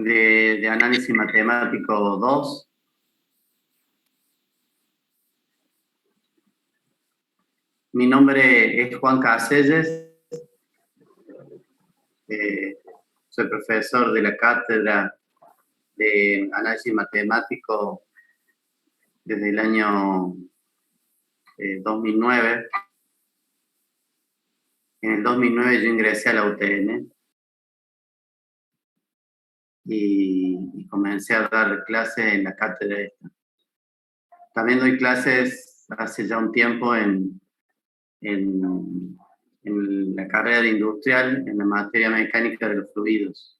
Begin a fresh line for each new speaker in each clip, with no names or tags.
de análisis matemático 2. Mi nombre es Juan Caselles, soy profesor de la cátedra de análisis matemático desde el año 2009. En el 2009 yo ingresé a la UTN y comencé a dar clases en la cátedra esta. También doy clases hace ya un tiempo en la carrera de industrial, en la materia mecánica de los fluidos.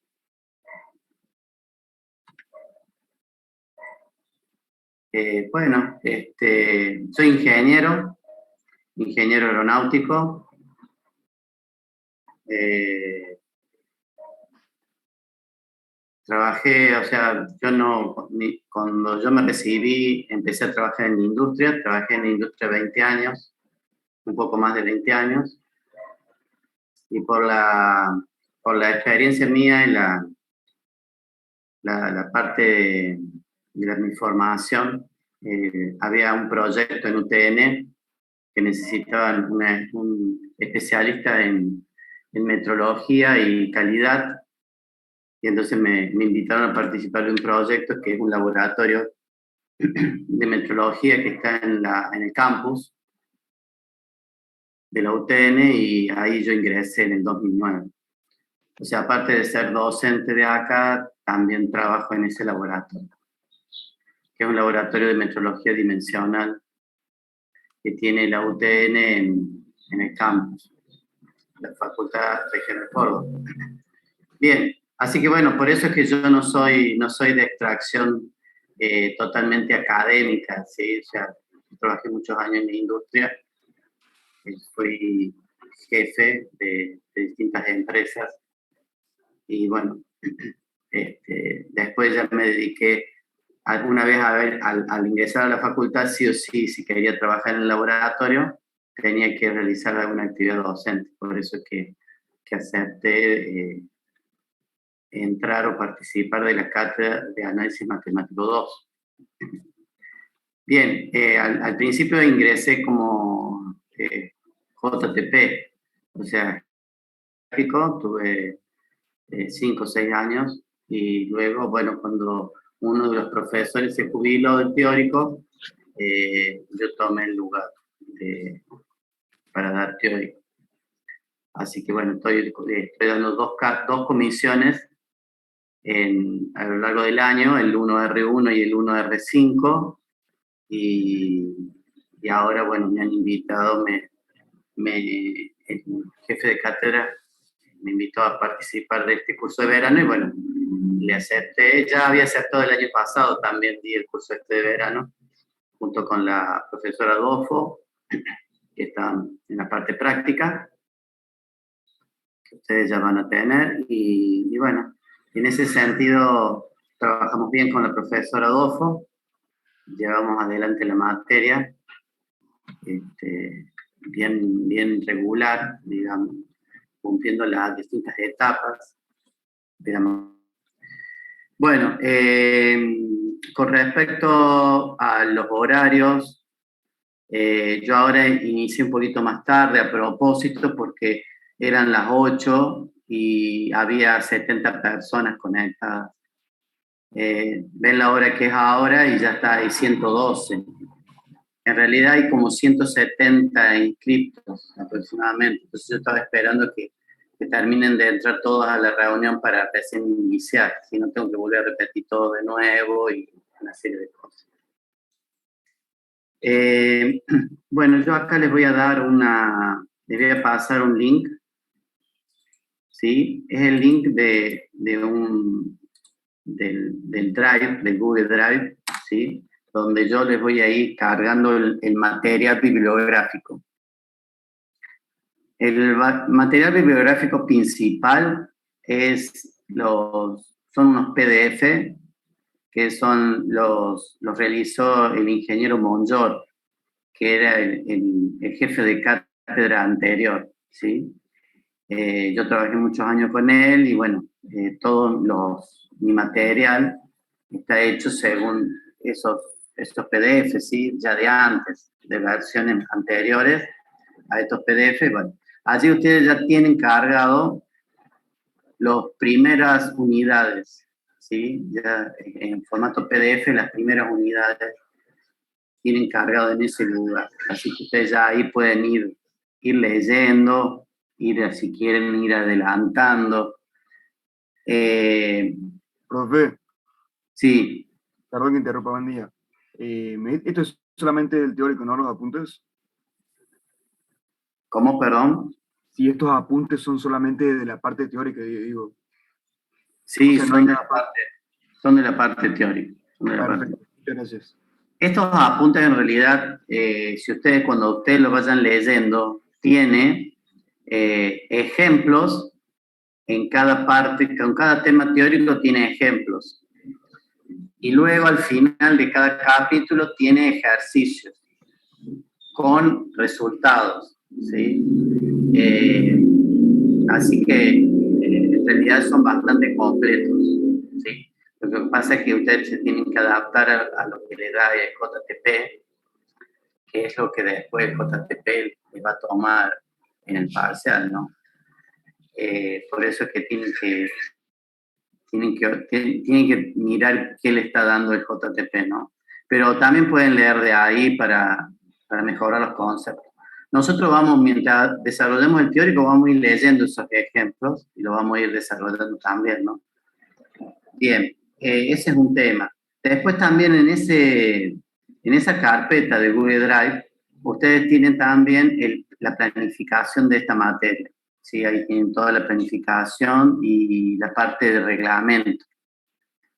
Soy ingeniero aeronáutico. Trabajé, cuando yo me recibí, empecé a trabajar en la industria, trabajé en la industria 20 años, un poco más de 20 años, y por la experiencia mía en la parte de mi formación, había un proyecto en UTN que necesitaban un especialista en metrología y calidad, y entonces me invitaron a participar de un proyecto que es un laboratorio de metrología que está en el campus de la UTN, y ahí yo ingresé en el 2009. O sea, aparte de ser docente de acá, también trabajo en ese laboratorio, que es un laboratorio de metrología dimensional que tiene la UTN en el campus, la Facultad Regional de Córdoba. Bien, así que bueno, por eso es que yo no soy de extracción totalmente académica, ¿sí? O sea, trabajé muchos años en la industria, fui jefe de distintas empresas, y bueno, después ya me dediqué alguna vez al ingresar a la facultad, sí o sí, si quería trabajar en el laboratorio, tenía que realizar alguna actividad docente. Por eso es que acepté entrar o participar de la cátedra de análisis matemático 2. Bien, al principio ingresé como JTP, o sea, tuve 5 o 6 años, y luego, bueno, cuando uno de los profesores se jubiló del teórico, yo tomé el lugar para dar teórico. Así que bueno, estoy dando dos comisiones a lo largo del año, el 1R1 y el 1R5, y ahora, bueno, me han invitado, el jefe de cátedra me invitó a participar de este curso de verano, y bueno, le acepté. Ya había aceptado el año pasado, también di el curso de verano, junto con la profesora Adolfo, que está en la parte práctica, que ustedes ya van a tener, y bueno, en ese sentido trabajamos bien con la profesora Adolfo, llevamos adelante la materia, bien regular, digamos, cumpliendo las distintas etapas de la materia. Bueno, con respecto a los horarios, yo ahora inicié un poquito más tarde a propósito, porque eran las 8 y había 70 personas conectadas. Ven la hora que es ahora y ya está, hay 112. En realidad hay como 170 inscriptos aproximadamente, entonces yo estaba esperando que terminen de entrar todos a la reunión para recién iniciar, si no tengo que volver a repetir todo de nuevo y una serie de cosas. Bueno, yo acá les voy a dar les voy a pasar un link, ¿sí? Es el link del Drive, del Google Drive, ¿sí? Donde yo les voy a ir cargando el material bibliográfico. El material bibliográfico principal son unos PDF que los realizó el ingeniero Monjor, que era el jefe de cátedra anterior, ¿sí? Yo trabajé muchos años con él, y bueno, todos mi material está hecho según estos PDF, ¿sí? Ya de antes, de versiones anteriores a estos PDF. Bueno, allí ustedes ya tienen cargado las primeras unidades, ¿sí? Ya en formato PDF las primeras unidades tienen cargado en ese lugar. Así que ustedes ya ahí pueden ir leyendo, si quieren ir adelantando.
Profe,
Sí.
perdón que interrumpa, buen día. ¿Esto es solamente del teórico, no los apuntes?
¿Cómo, perdón?
Si estos apuntes son solamente de la parte teórica, digo. O
Sí,
sea, no hay
son de
nada
la
más.
parte teórica.
Perfecto, muchas gracias.
Estos apuntes en realidad, si ustedes cuando ustedes lo vayan leyendo, tiene ejemplos en cada parte, con cada tema teórico tiene ejemplos. Y luego al final de cada capítulo tiene ejercicios con resultados, ¿sí? Así que en realidad son bastante completos, ¿sí? Lo que pasa es que ustedes se tienen que adaptar a lo que le da el JTP, que es lo que después el JTP le va a tomar en el parcial, ¿no? Por eso es que tienen que mirar qué le está dando el JTP, ¿no? Pero también pueden leer de ahí para mejorar los conceptos. Nosotros vamos, mientras desarrollamos el teórico, vamos a ir leyendo esos ejemplos y lo vamos a ir desarrollando también, ¿no? Bien, ese es un tema. Después también en esa carpeta de Google Drive, ustedes tienen también la planificación de esta materia. ¿Sí? Ahí tienen toda la planificación y la parte de reglamento.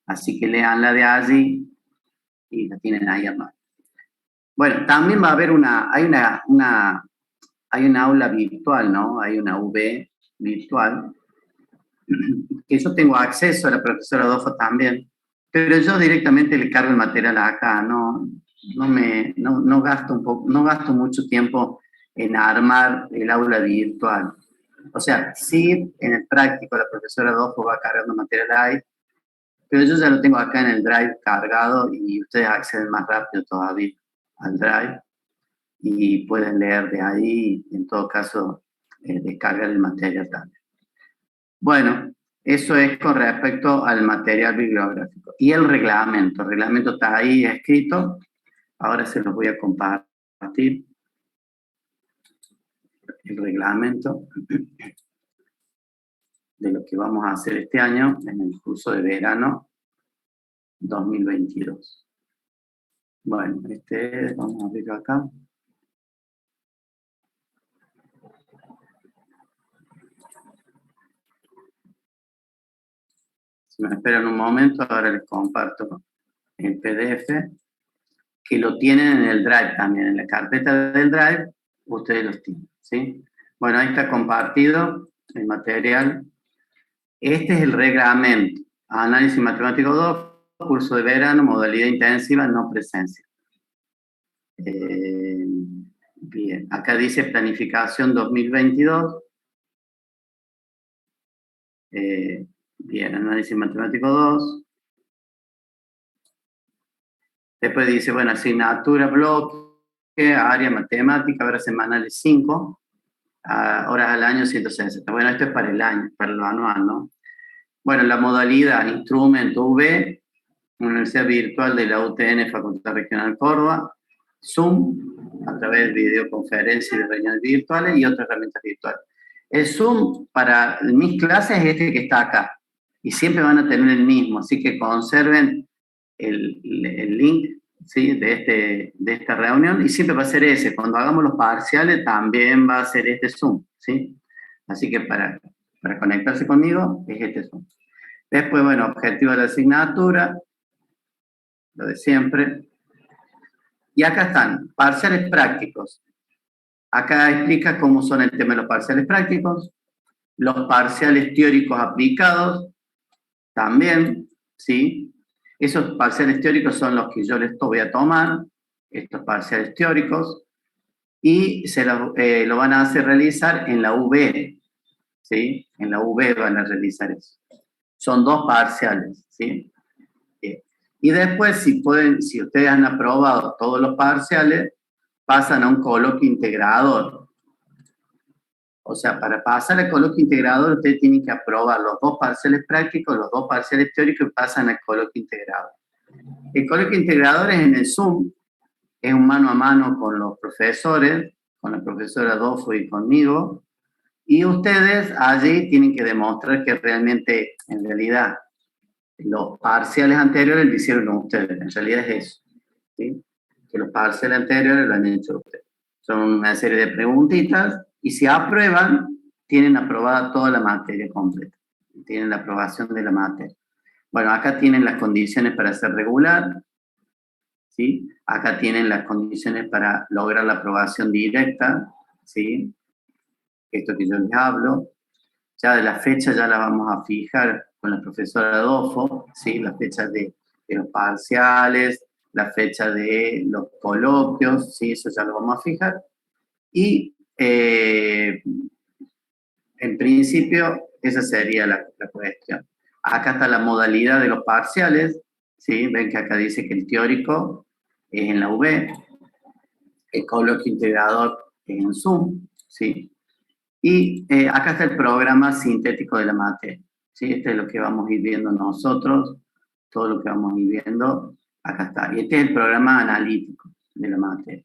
Así que leanla de allí y la tienen ahí a mano. Bueno, también va a haber hay una aula virtual, ¿no? Hay una V virtual, que yo tengo acceso a la profesora Adolfo también, pero yo directamente le cargo el material acá, no gasto mucho tiempo en armar el aula virtual. O sea, sí, en el práctico la profesora Adolfo va cargando material ahí, pero yo ya lo tengo acá en el Drive cargado y ustedes acceden más rápido todavía al Drive y pueden leer de ahí y en todo caso descargar el material también. Bueno, eso es con respecto al material bibliográfico. Y el reglamento está ahí escrito, ahora se los voy a compartir. El reglamento de lo que vamos a hacer este año en el curso de verano 2022. Bueno, vamos a abrirlo acá. Si me esperan un momento, ahora les comparto el PDF, que lo tienen en el Drive también, en la carpeta del Drive, ustedes los tienen, ¿sí? Bueno, ahí está compartido el material. Este es el reglamento. Análisis matemático 2, curso de verano, modalidad intensiva, no presencia. Bien, acá dice planificación 2022. Bien, análisis matemático 2. Después dice, bueno, asignatura, bloque, área matemática, horas semanales 5, horas al año 160. Bueno, esto es para el año, para lo anual, ¿no? Bueno, la modalidad, instrumento V, Universidad Virtual de la UTN, Facultad Regional Córdoba, Zoom, a través de videoconferencias y de reuniones virtuales y otras herramientas virtuales. El Zoom para mis clases es este que está acá, y siempre van a tener el mismo, así que conserven el link, ¿sí? de esta reunión y siempre va a ser ese. Cuando hagamos los parciales también va a ser este Zoom, ¿sí? Así que para conectarse conmigo es este Zoom. Después, bueno, objetivo de la asignatura, lo de siempre. Y acá están, parciales prácticos. Acá explica cómo son el tema de los parciales prácticos, los parciales teóricos aplicados, también, ¿sí? Esos parciales teóricos son los que yo les voy a tomar, estos parciales teóricos, y lo van a hacer realizar en la UB, ¿sí? En la UB van a realizar eso. Son 2 parciales, ¿sí? Y después, si ustedes han aprobado todos los parciales, pasan a un coloquio integrador. O sea, para pasar al coloquio integrador, ustedes tienen que aprobar los 2 parciales prácticos, los 2 parciales teóricos y pasan al coloquio integrador. El coloquio integrador es en el Zoom, es un mano a mano con los profesores, con la profesora Adolfo y conmigo, y ustedes allí tienen que demostrar que realmente, en realidad, los parciales anteriores lo hicieron ustedes, en realidad es eso, ¿sí? Que los parciales anteriores lo han hecho ustedes. Son una serie de preguntitas, y si aprueban, tienen aprobada toda la materia completa, tienen la aprobación de la materia. Bueno, acá tienen las condiciones para ser regular, ¿sí? Acá tienen las condiciones para lograr la aprobación directa, ¿sí? Esto que yo les hablo. Ya de la fecha ya la vamos a fijar con la profesora Adolfo, ¿sí? La fecha de los parciales, la fecha de los coloquios, ¿sí? Eso ya lo vamos a fijar. Y en principio esa sería la cuestión. Acá está la modalidad de los parciales, ¿sí? Ven que acá dice que el teórico es en la UB, el coloquio integrador es en Zoom, ¿sí? Y acá está el programa sintético de la materia, ¿sí? Este es lo que vamos a ir viendo nosotros, todo lo que vamos a ir viendo, acá está. Y este es el programa analítico de la materia.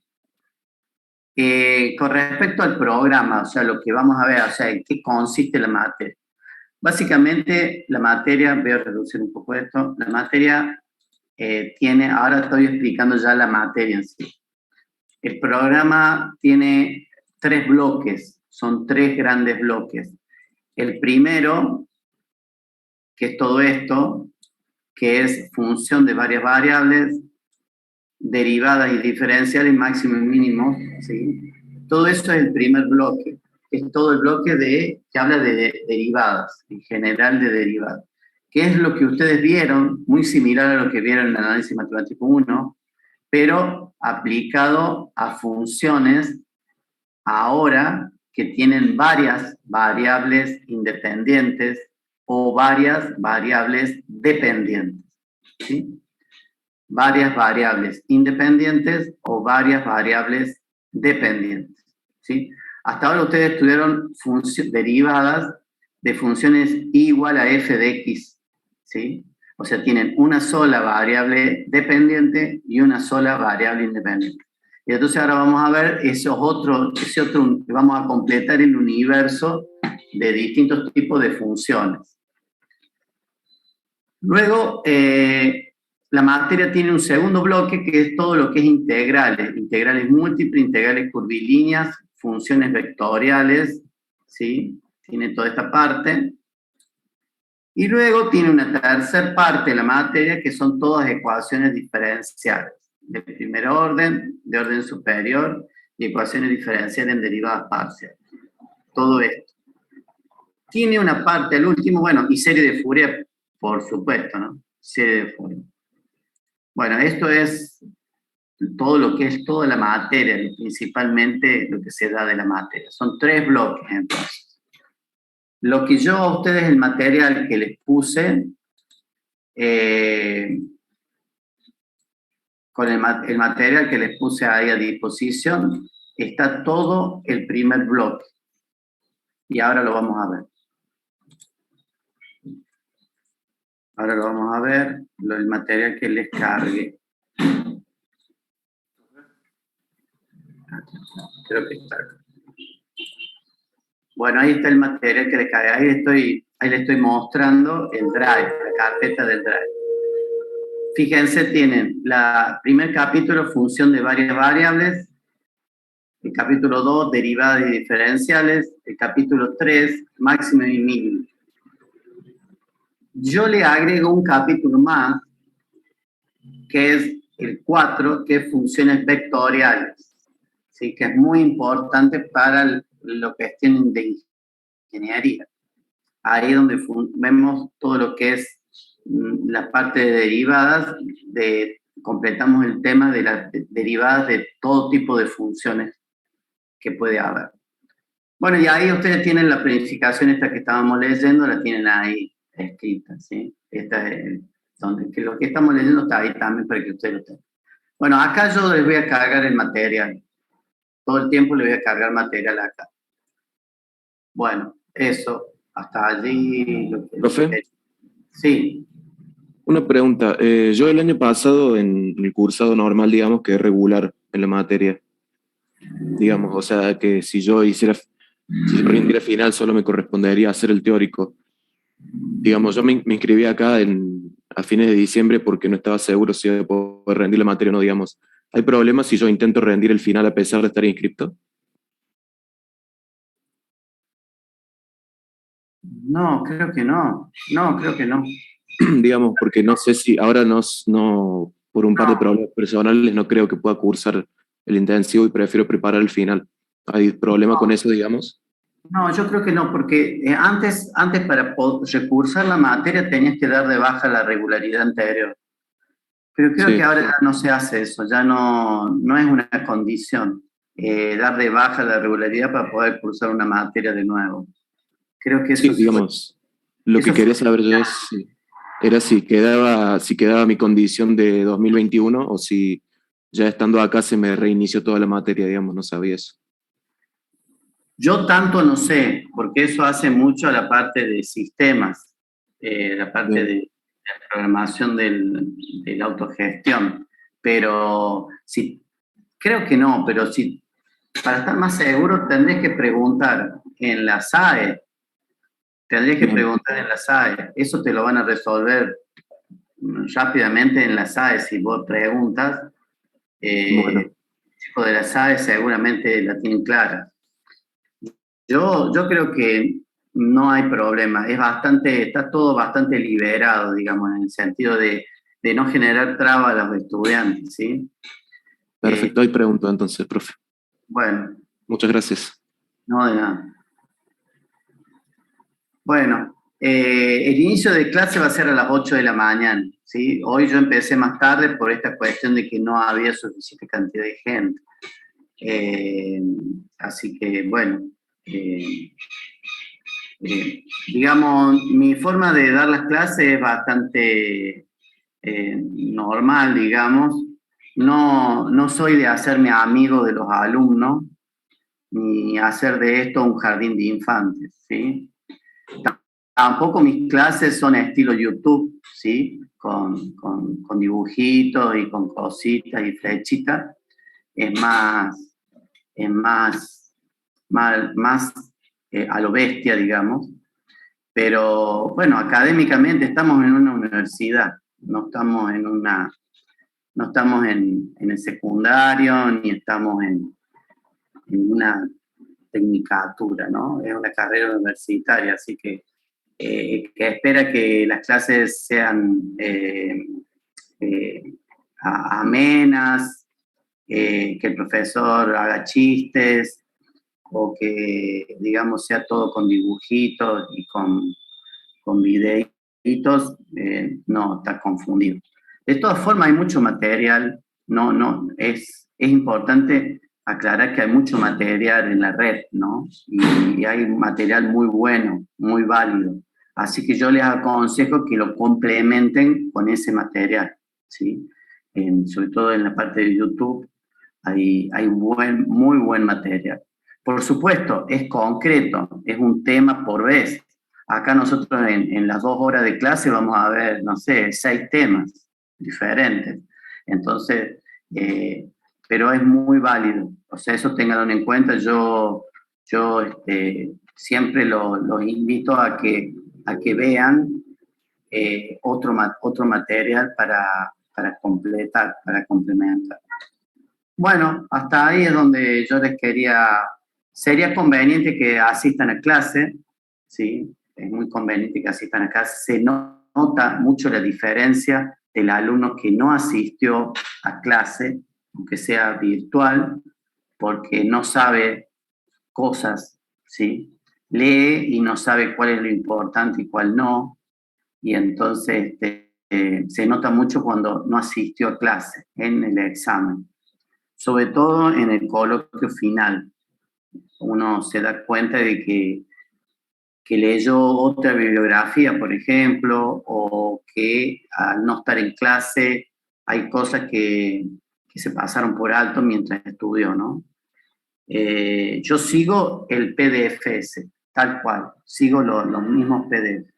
Con respecto al programa, o sea, lo que vamos a ver, o sea, en qué consiste la materia. Básicamente, la materia, voy a reducir un poco esto, la materia tiene, ahora estoy explicando ya la materia en sí. El programa tiene 3 bloques, son 3 grandes bloques. El primero, que es todo esto, que es función de varias variables, derivadas y diferenciales, máximos y mínimos, ¿sí? Todo eso es el primer bloque, es todo el bloque que habla de derivadas, en general de derivadas, que es lo que ustedes vieron, muy similar a lo que vieron en el análisis matemático 1, pero aplicado a funciones ahora que tienen varias variables independientes o varias variables dependientes, ¿sí? Varias variables independientes o varias variables dependientes, ¿sí? Hasta ahora ustedes estudiaron derivadas de funciones y igual a f de x, ¿sí? O sea, tienen una sola variable dependiente y una sola variable independiente. Y entonces ahora vamos a ver ese otro, vamos a completar el universo de distintos tipos de funciones. Luego, la materia tiene un segundo bloque que es todo lo que es integrales múltiples, integrales curvilíneas, funciones vectoriales, ¿sí? Tiene toda esta parte. Y luego tiene una tercera parte de la materia que son todas ecuaciones diferenciales, de primer orden, de orden superior, y ecuaciones diferenciales en derivadas parciales. Todo esto. Tiene una parte, al último, bueno, y serie de Fourier, por supuesto, ¿no? Serie de Fourier. Bueno, esto es todo lo que es toda la materia, principalmente lo que se da de la materia. Son 3 bloques, entonces. Lo que yo a ustedes, el material que les puse, con el material que les puse ahí a disposición, está todo el primer bloque. Y ahora lo vamos a ver. Ahora lo vamos a ver, el material que les cargue. Creo que está. Bueno, ahí está el material que les cargue. Ahí les estoy mostrando el drive, la carpeta del drive. Fíjense, tienen el primer capítulo, función de varias variables. El capítulo 2, derivadas y diferenciales. El capítulo 3, máximo y mínimo. Yo le agrego un capítulo más, que es el 4, que es funciones vectoriales, ¿sí? Que es muy importante para lo que es de ingeniería. Ahí es donde vemos todo lo que es la parte de derivadas, completamos el tema de las derivadas de todo tipo de funciones que puede haber. Bueno, y ahí ustedes tienen la planificación esta que estábamos leyendo, la tienen ahí escrita, ¿sí? Esta es donde, que lo que estamos leyendo está ahí también para que ustedes lo tengan. Bueno, acá yo les voy a cargar el material. Todo el tiempo le voy a cargar material acá. Bueno, eso, hasta allí
Profe,
sí.
una pregunta. Yo el año pasado en el cursado normal, digamos, que es regular en la materia, digamos, o sea, que si yo rindiera final, solo me correspondería hacer el teórico. Digamos, yo me inscribí acá a fines de diciembre porque no estaba seguro si iba a poder rendir la materia o no, digamos. ¿Hay problemas si yo intento rendir el final a pesar de estar inscripto?
No, creo que no. No, creo que no.
Digamos, porque no sé si ahora por un par de
No,
problemas personales, no creo que pueda cursar el intensivo y prefiero preparar el final. ¿Hay problema con eso, digamos?
no, yo creo que no, porque antes para recursar la materia tenías que dar de baja la regularidad anterior. Pero creo que
Sí,
ahora ya no se hace eso, ya no es una condición dar de baja la regularidad para poder cursar una materia de nuevo. Creo que
sí, digamos, lo que
eso fue,
quería saber yo era si quedaba mi condición de 2021 o si ya estando acá se me reinició toda la materia, digamos, no sabía eso.
yo tanto no sé, porque eso hace mucho a la parte de sistemas, la parte
Bien.
de programación de la autogestión. Pero sí, creo que no, pero sí, para estar más seguro tendrías que preguntar en la SAE, tendrías que
Bien.
preguntar en la SAE. Eso te lo van a resolver rápidamente en la SAE si vos preguntas.
Bueno,
El chico de la SAE seguramente la tienen clara. Yo creo que no hay problema, está todo bastante liberado, digamos, en el sentido de no generar trabas a los estudiantes, ¿sí?
perfecto. Ahí pregunto entonces, profe.
Bueno,
Muchas gracias.
no de nada. Bueno, el inicio de clase va a ser a las 8 de la mañana, ¿sí? Hoy yo empecé más tarde por esta cuestión de que no había suficiente cantidad de gente. Así que, bueno, digamos, mi forma de dar las clases es bastante normal, digamos. No soy de hacerme amigo de los alumnos, ni hacer de esto un jardín de infantes, ¿sí? Tampoco mis clases son estilo YouTube, ¿sí? Con dibujitos y con cositas y flechitas. Es es más a lo bestia, digamos. Pero bueno, académicamente estamos en una universidad, no estamos en el secundario, ni estamos en una tecnicatura, ¿no? Es una carrera universitaria, así que espera que las clases sean amenas, que el profesor haga chistes, o que, digamos, sea todo con dibujitos y con videitos, no, está confundido. De todas formas, hay mucho material, es importante aclarar que hay mucho material en la red, ¿no? Y hay material muy bueno, muy válido. Así que yo les aconsejo que lo complementen con ese material, ¿sí? Sobre todo en la parte de YouTube hay muy buen material. Por supuesto, es concreto, es un tema por vez. Acá nosotros en las 2 horas de clase vamos a ver, no sé, 6 temas diferentes. Entonces, pero es muy válido. O sea, eso tenganlo en cuenta. Yo siempre los invito a que vean otro material para completar, para complementar. Bueno, hasta ahí es donde yo les sería conveniente que asistan a clase, ¿sí? Es muy conveniente que asistan a clase. Se nota mucho la diferencia del alumno que no asistió a clase, aunque sea virtual, porque no sabe cosas, ¿sí? Lee y no sabe cuál es lo importante y cuál no, y entonces se nota mucho cuando no asistió a clase en el examen, sobre todo en el coloquio final. Uno se da cuenta de que leyó otra bibliografía, por ejemplo, o que al no estar en clase hay cosas que se pasaron por alto mientras estudió, ¿no? Yo sigo el PDF ese, tal cual, sigo los mismos PDF.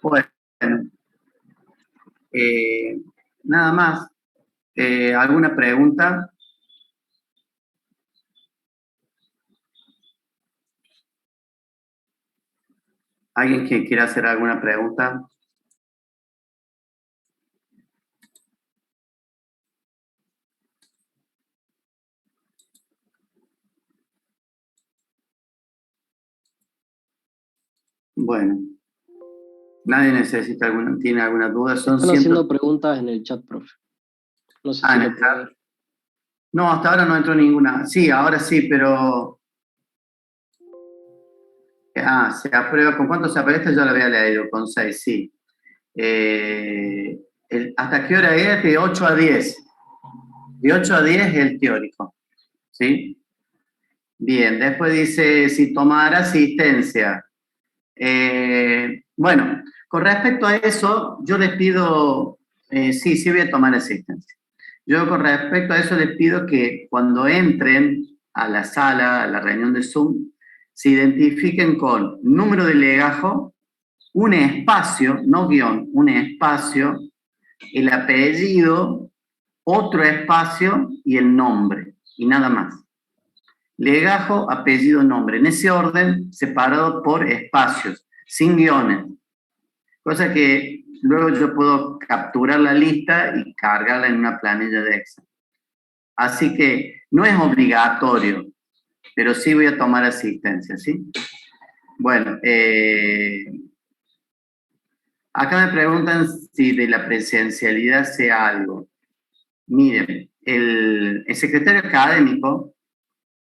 Bueno, nada más. ¿Alguna pregunta? ¿Alguien que quiera hacer alguna pregunta? Bueno, nadie necesita tiene alguna duda.
Están haciendo preguntas en el chat, profe. No sé si lo puedo ver.
No, hasta ahora no entró ninguna. Sí, ahora sí, pero... se aprueba. ¿Con cuánto se aprueba? Esta ya lo había leído, con 6, sí. ¿Hasta qué hora es? De 8 a 10. De 8 a 10 es el teórico. ¿Sí? Bien, después dice si tomar asistencia. Bueno, con respecto a eso, yo les pido, sí voy a tomar asistencia. Yo con respecto a eso les pido que cuando entren a la sala, a la reunión de Zoom, se identifiquen con número de legajo, un espacio, no guión, un espacio, el apellido, otro espacio y el nombre, y nada más. Legajo, apellido, nombre, en ese orden, separado por espacios, sin guiones. Cosa que luego yo puedo capturar la lista y cargarla en una planilla de Excel. Así que no es obligatorio, pero sí voy a tomar asistencia, ¿sí? Bueno, acá me preguntan si de la presencialidad sé algo. Miren, el secretario académico,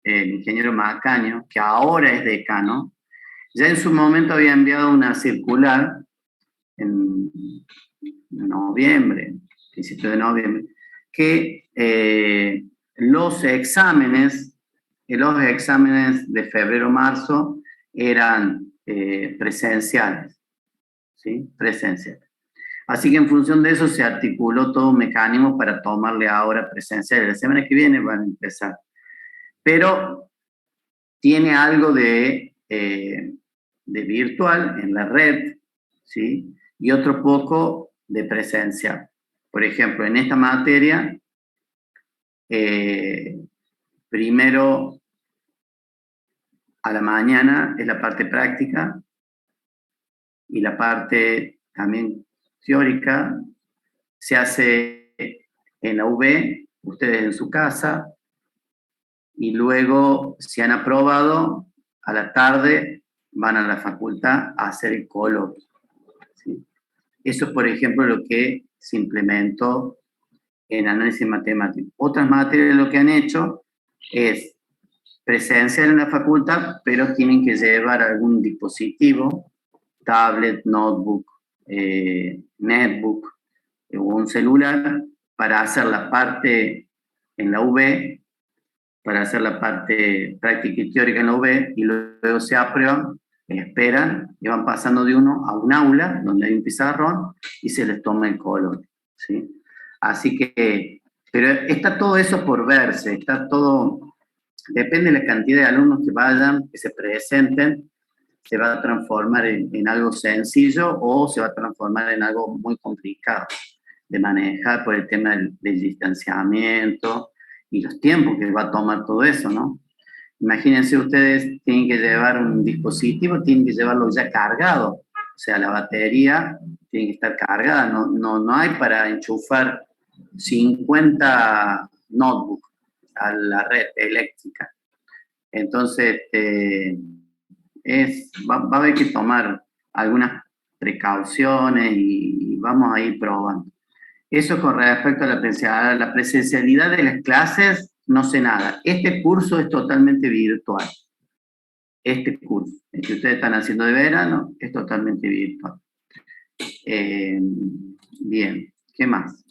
el ingeniero Macaño, que ahora es decano, ya en su momento había enviado una circular en noviembre, principio de noviembre, que los exámenes de febrero-marzo eran presenciales, ¿sí? Presenciales. Así que en función de eso se articuló todo un mecanismo para tomarle ahora presenciales. La semana que viene van a empezar. Pero tiene algo de virtual en la red, ¿sí? Y otro poco de presencial. Por ejemplo, en esta materia, primero a la mañana es la parte práctica y la parte también teórica se hace en la UB, ustedes en su casa, y luego, si han aprobado, a la tarde van a la facultad a hacer el coloquio, ¿sí? Eso es, por ejemplo, lo que se implementó en análisis matemático. Otras materias lo que han hecho es presencial en la facultad, pero tienen que llevar algún dispositivo, tablet, notebook, netbook o un celular para hacer la parte en la UB, para hacer la parte práctica y teórica en la UB, y luego se aprueban, esperan y van pasando de uno a un aula donde hay un pizarrón y se les toma el color, ¿sí? Así que, pero está todo eso por verse, está todo, depende de la cantidad de alumnos que vayan, que se presenten, se va a transformar en algo sencillo o se va a transformar en algo muy complicado de manejar por el tema del distanciamiento y los tiempos que va a tomar todo eso, ¿no? Imagínense ustedes, tienen que llevar un dispositivo, tienen que llevarlo ya cargado, o sea, la batería tiene que estar cargada, no hay para enchufar 50 notebooks a la red eléctrica. Entonces, va a haber que tomar algunas precauciones y vamos a ir probando. Eso con respecto a la presencialidad de las clases, no sé nada. Este curso es totalmente virtual. Este curso, el que ustedes están haciendo de verano, es totalmente virtual. Bien, ¿qué más?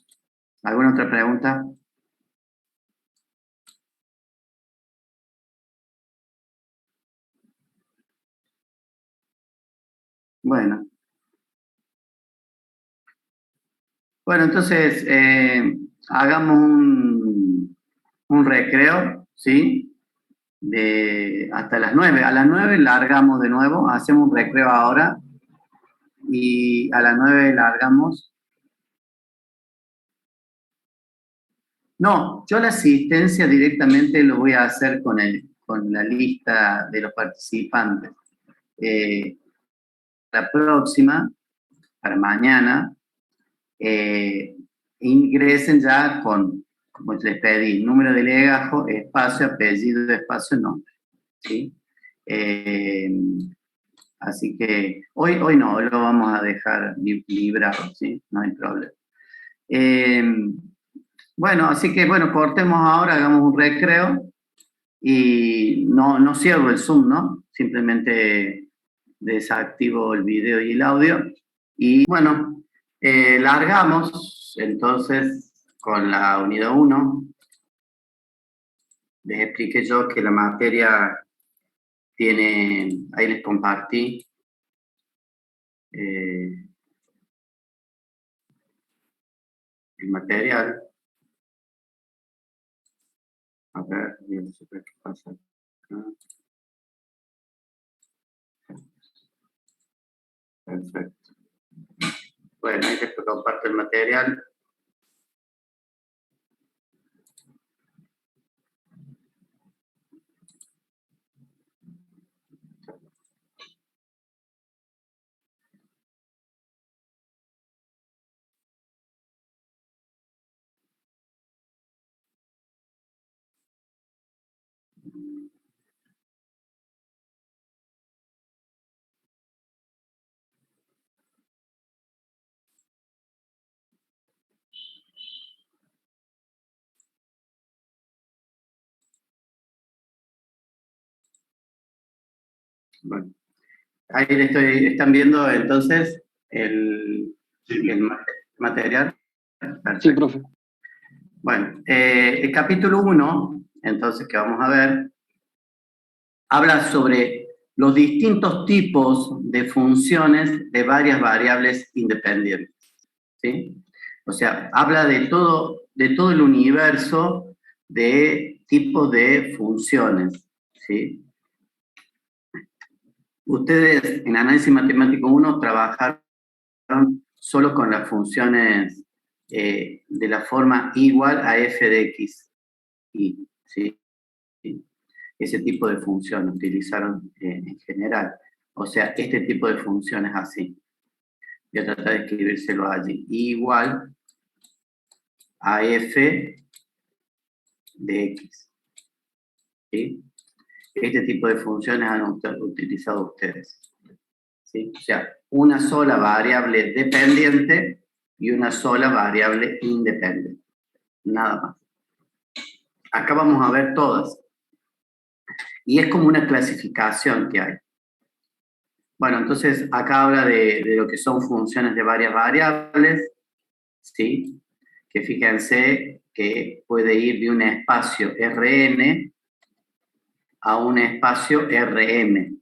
¿Alguna otra pregunta? Bueno. Bueno, entonces, hagamos un recreo, ¿sí? Hasta las 9. A las 9 largamos de nuevo, hacemos un recreo ahora, y a las 9 largamos. No, yo la asistencia directamente lo voy a hacer con la lista de los participantes. La próxima, para mañana, ingresen ya como les pedí, número de legajo, espacio, apellido, espacio, nombre. ¿Sí? Así que hoy no, lo vamos a dejar librado, ¿sí? No hay problema. Bueno, así que bueno, cortemos ahora, hagamos un recreo y no cierro el Zoom, ¿no? Simplemente desactivo el video y el audio. Y bueno, largamos entonces con la unidad 1. Les expliqué yo que la materia tiene, ahí les compartí, el material. A ver, no sé qué pasa acá. Perfecto. Bueno, ahí les comparto el material. Bueno, ahí están viendo entonces el material. Perfecto.
Sí, profe.
Bueno, el capítulo 1, entonces, que vamos a ver, habla sobre los distintos tipos de funciones de varias variables independientes, ¿sí? O sea, habla de todo el universo de tipos de funciones, ¿sí? Ustedes en Análisis Matemático 1 trabajaron solo con las funciones de la forma igual a f de x, y, ¿sí? Ese tipo de función utilizaron en general. O sea, este tipo de funciones así. Voy a tratar de escribírselo allí. Igual a f de x. ¿Sí? Este tipo de funciones han utilizado ustedes. ¿Sí? O sea, una sola variable dependiente y una sola variable independiente. Nada más. Acá vamos a ver todas. Y es como una clasificación que hay. Bueno, entonces acá habla de lo que son funciones de varias variables, ¿sí? Que fíjense que puede ir de un espacio Rn a un espacio Rm,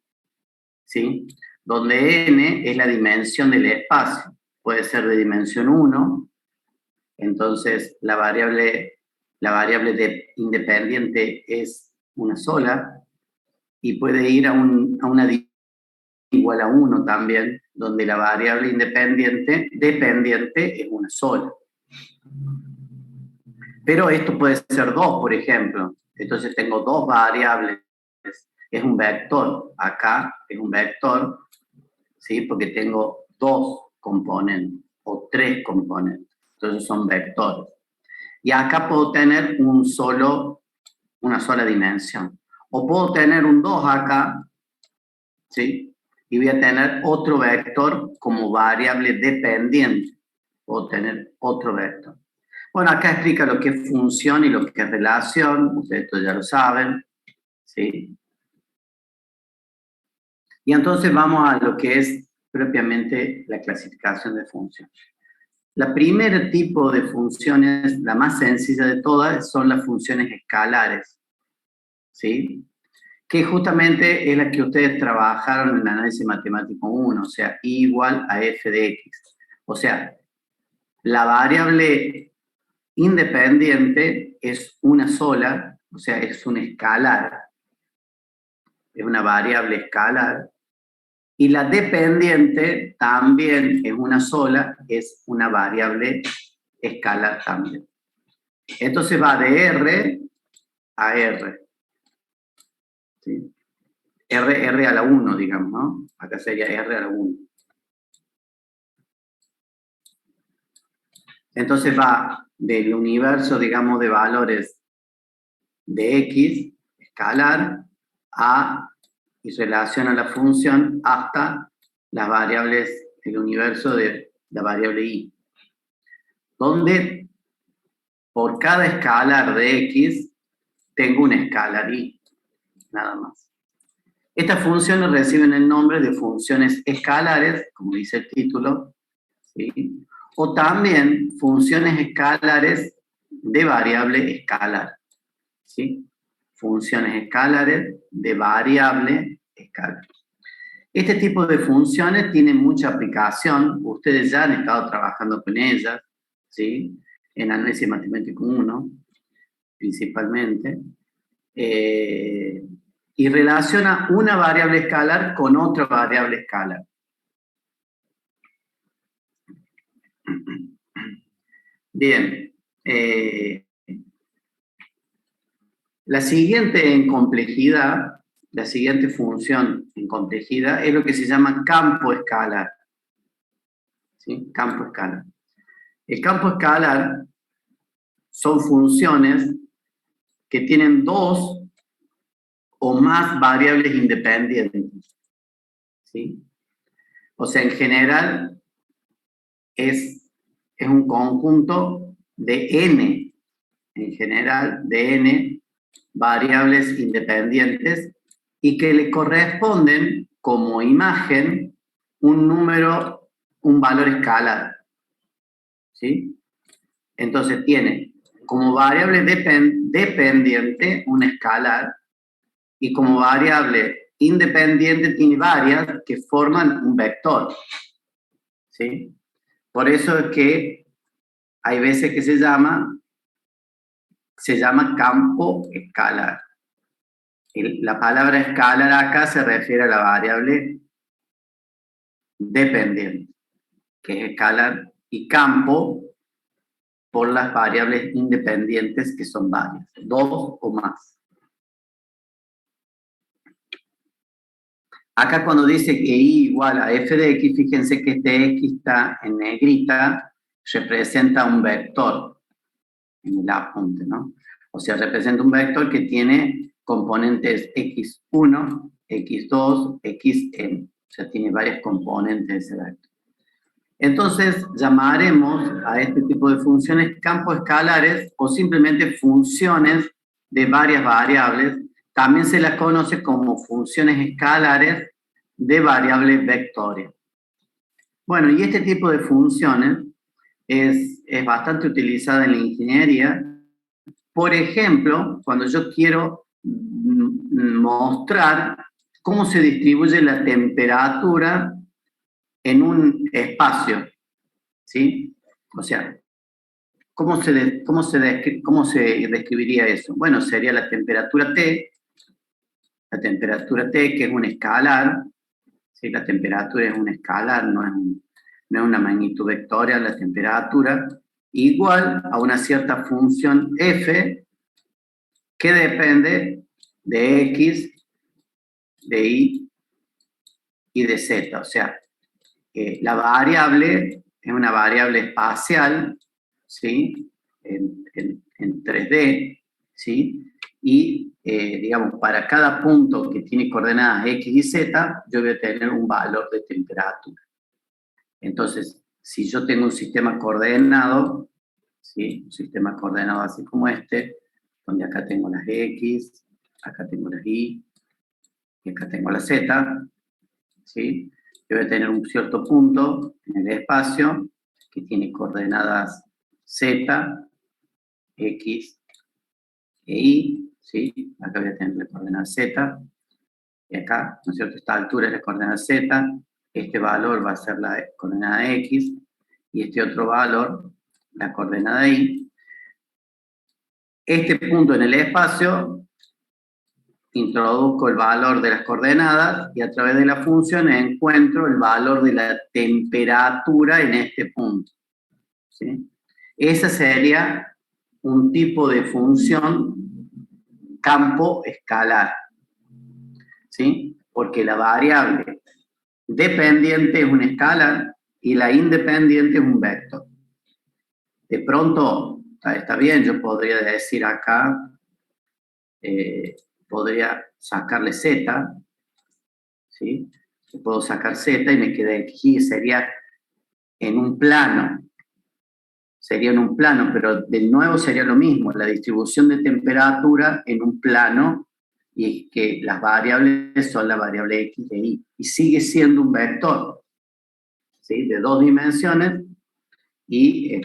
¿sí? Donde n es la dimensión del espacio. Puede ser de dimensión 1, entonces la variable independiente es una sola, y puede ir a una igual a 1 también, donde la variable dependiente es una sola. Pero esto puede ser 2, por ejemplo. Entonces tengo dos variables. Es un vector. Acá es un vector, ¿sí? Porque tengo 2 componentes o 3 componentes. Entonces son vectores. Y acá puedo tener una sola dimensión. O puedo tener un 2 acá, ¿sí? Y voy a tener otro vector como variable dependiente. Puedo tener otro vector. Bueno, acá explica lo que es función y lo que es relación. Ustedes esto ya lo saben, ¿sí? Y entonces vamos a lo que es propiamente la clasificación de funciones. La primer tipo de funciones, la más sencilla de todas, son las funciones escalares, ¿sí? que justamente es la que ustedes trabajaron en el análisis matemático 1, o sea, I igual a f de x. O sea, la variable independiente es una sola, o sea, es un escalar, es una variable escalar, y la dependiente también es una sola, es una variable escalar también. Entonces va de R a R. ¿Sí? R a la 1, digamos, ¿no? Acá sería R a la 1. Entonces va del universo, digamos, de valores de X, escalar, a, y relaciona la función hasta las variables, el universo de la variable Y. Donde por cada escalar de X tengo una escalar Y, nada más. Estas funciones reciben el nombre de funciones escalares, como dice el título, ¿sí? O también funciones escalares de variable escalar, ¿sí? Funciones escalares de variable escalar. Este tipo de funciones tienen mucha aplicación, ustedes ya han estado trabajando con ellas, ¿sí? En análisis matemático 1, principalmente. Y relaciona una variable escalar con otra variable escalar. Bien. La siguiente en complejidad, la siguiente función en complejidad es lo que se llama campo escalar. ¿Sí? Campo escalar. El campo escalar son funciones que tienen dos o más variables independientes. ¿Sí? O sea, en general es un conjunto de n, en general de n variables independientes y que le corresponden como imagen un número, un valor escalar. ¿Sí? Entonces tiene como variable dependiente un escalar y como variable independiente tiene varias que forman un vector. ¿Sí? Por eso es que hay veces que se llama campo escalar. La palabra escalar acá se refiere a la variable dependiente, que es escalar, y campo por las variables independientes, que son varias, dos o más. Acá cuando dice que Y igual a f de x, fíjense que este x está en negrita, representa un vector en el apunte, ¿no? O sea, representa un vector que tiene componentes x1, x2, xn. O sea, tiene varias componentes de ese vector. Entonces, llamaremos a este tipo de funciones campos escalares o simplemente funciones de varias variables. También se las conoce como funciones escalares de variables vectorias. Bueno, y este tipo de funciones es bastante utilizada en la ingeniería. Por ejemplo, cuando yo quiero mostrar cómo se distribuye la temperatura en un espacio, ¿sí? O sea, ¿cómo se describiría eso? Bueno, sería la temperatura T, que es un escalar, ¿sí? La temperatura es un escalar, no es una magnitud vectorial, la temperatura, igual a una cierta función f que depende de x, de y y de z. O sea, la variable es una variable espacial, ¿sí? En 3D, ¿sí? Y, digamos, para cada punto que tiene coordenadas x y z, yo voy a tener un valor de temperatura. Entonces, si yo tengo un sistema coordenado, ¿sí? Un sistema coordenado así como este, donde acá tengo las x, acá tengo las y acá tengo la z, ¿sí? Yo voy a tener un cierto punto en el espacio que tiene coordenadas z, x e y, ¿sí? Acá voy a tener la coordenada z, y acá, ¿no es cierto?, esta altura es la coordenada z, este valor va a ser la coordenada x, y este otro valor, la coordenada y. Este punto en el espacio, introduzco el valor de las coordenadas y a través de la función encuentro el valor de la temperatura en este punto, ¿sí? Ese sería un tipo de función campo escalar, ¿sí? Porque la variable dependiente es un escalar y la independiente es un vector. De pronto, está bien, yo podría decir acá, podría sacarle z, ¿sí? Puedo sacar z y me queda aquí, sería en un plano, pero de nuevo sería lo mismo, la distribución de temperatura en un plano, y que las variables son la variable x e y sigue siendo un vector, ¿sí?, de 2 dimensiones, y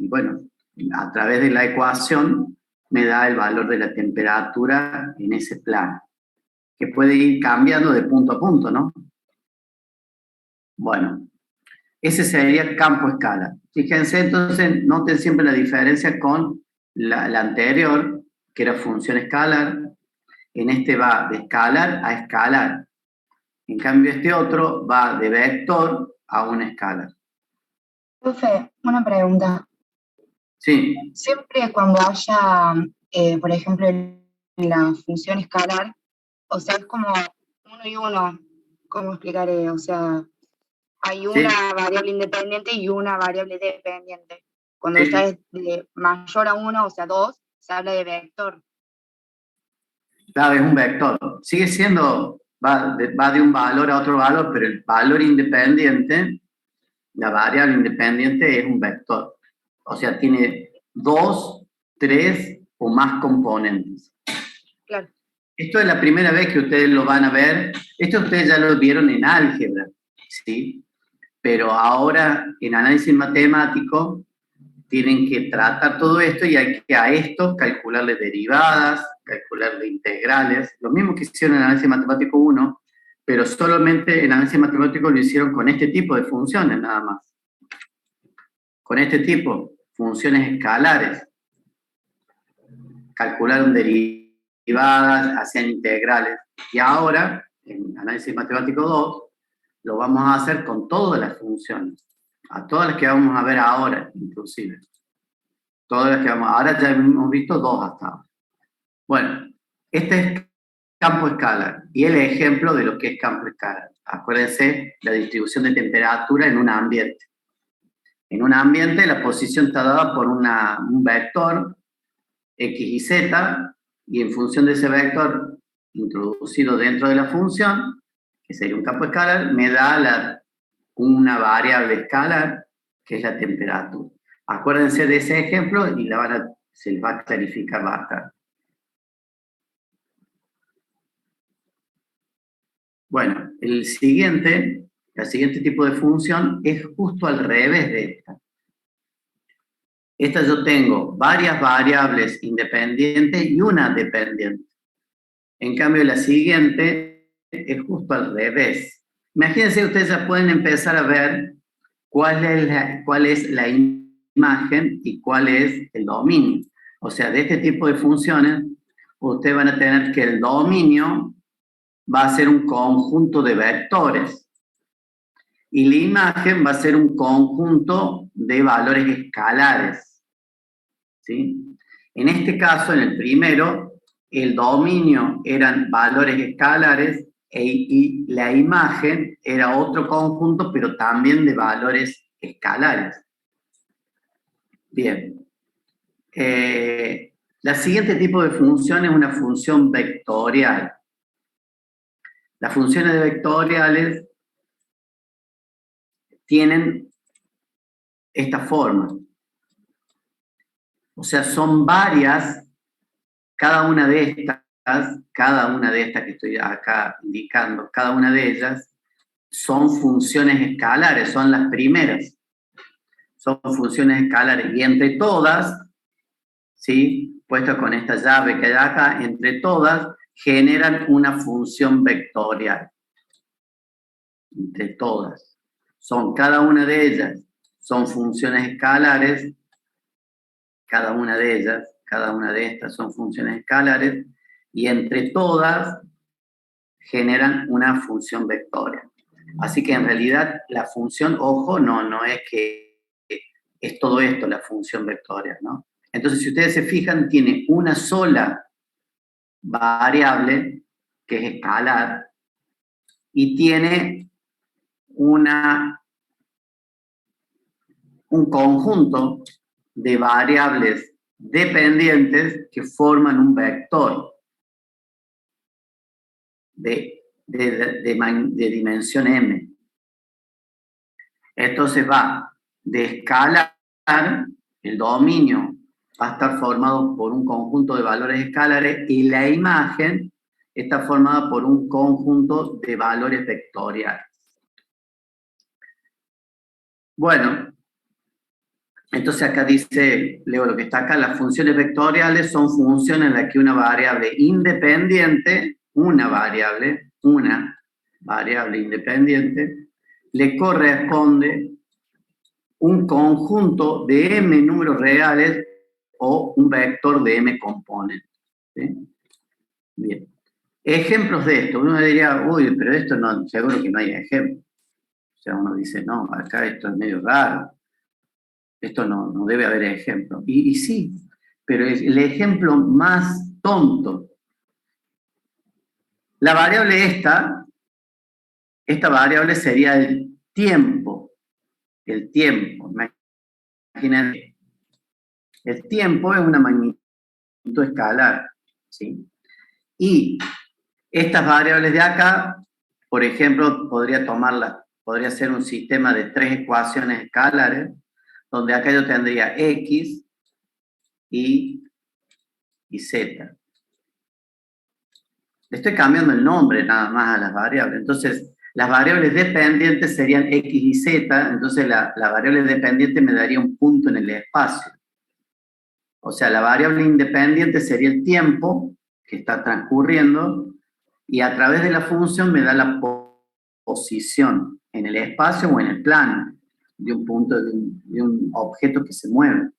bueno, a través de la ecuación me da el valor de la temperatura en ese plano, que puede ir cambiando de punto a punto, ¿no? Bueno, ese sería campo escalar. Fíjense, entonces, noten siempre la diferencia con la anterior, que era función escalar. En este va de escalar a escalar. En cambio, este otro va de vector a un escalar.
Profe, una pregunta.
Sí.
Siempre cuando haya, por ejemplo, la función escalar, o sea, es como uno y uno, ¿cómo explicaré? O sea, hay una variable independiente y una variable dependiente. Cuando esta es de mayor a 1, o sea, 2, se habla de vector.
Claro, es un vector. Sigue siendo, va de un valor a otro valor, pero el valor independiente, la variable independiente es un vector. O sea, tiene 2, 3 o más componentes.
Claro.
Esto es la primera vez que ustedes lo van a ver. Esto ustedes ya lo vieron en álgebra, ¿sí? Pero ahora en análisis matemático tienen que tratar todo esto y hay que a esto calcularle derivadas, calcularle integrales, lo mismo que hicieron en análisis matemático 1, pero solamente en análisis matemático lo hicieron con este tipo de funciones nada más. Con este tipo, funciones escalares. Calcularon derivadas, hacían integrales. Y ahora, en análisis matemático 2, lo vamos a hacer con todas las funciones. A todas las que vamos a ver ahora, inclusive. Todas las que vamos, ahora ya hemos visto 2 hasta ahora. Bueno, este es campo escalar y el ejemplo de lo que es campo escalar. Acuérdense, la distribución de temperatura en un ambiente. En un ambiente la posición está dada por un vector x y z, y en función de ese vector introducido dentro de la función, que sería un campo escalar, me da una variable escalar, que es la temperatura. Acuérdense de ese ejemplo y se les va a clarificar bastante. Bueno, el siguiente tipo de función es justo al revés de esta. Esta yo tengo varias variables independientes y una dependiente. En cambio, la siguiente es justo al revés. Imagínense, ustedes ya pueden empezar a ver cuál es la imagen y cuál es el dominio. O sea, de este tipo de funciones, ustedes van a tener que el dominio va a ser un conjunto de vectores y la imagen va a ser un conjunto de valores escalares, ¿sí? En este caso, en el primero, el dominio eran valores escalares y la imagen era otro conjunto, pero también de valores escalares. Bien. La siguiente tipo de función es una función vectorial. Las funciones vectoriales tienen esta forma. O sea, son varias, cada una de estas que estoy acá indicando, cada una de ellas son funciones escalares, son las primeras. Son funciones escalares y entre todas, ¿sí?, puesto con esta llave que hay acá, entre todas generan una función vectorial. Entre todas. Cada una de ellas son funciones escalares, cada una de estas son funciones escalares, y entre todas generan una función vectorial. Así que en realidad la función, ojo, no es que es todo esto la función vectorial, ¿no? Entonces, si ustedes se fijan, tiene una sola variable, que es escalar, y tiene un conjunto de variables dependientes que forman un vector de dimensión m. Entonces va de escalar, el dominio va a estar formado por un conjunto de valores escalares y la imagen está formada por un conjunto de valores vectoriales. Bueno, entonces acá dice, leo lo que está acá, las funciones vectoriales son funciones en las que una variable independiente, una variable independiente, le corresponde un conjunto de m números reales o un vector de m componentes. ¿Sí? Bien. Ejemplos de esto. Uno diría, uy, pero esto no, seguro que no hay ejemplo. O sea, uno dice, no, acá esto es medio raro. Esto no debe haber ejemplo. Y sí, pero es el ejemplo más tonto. La variable esta variable sería el tiempo. El tiempo. Imagínate. El tiempo es una magnitud escalar. ¿Sí? Y estas variables de acá, por ejemplo, podría ser un sistema de 3 ecuaciones escalares, donde acá yo tendría x, y z. Le estoy cambiando el nombre nada más a las variables. Entonces, las variables dependientes serían x y z, entonces la variable dependiente me daría un punto en el espacio. O sea, la variable independiente sería el tiempo que está transcurriendo, y a través de la función me da la posición en el espacio o en el plano de un punto, de un objeto que se mueve.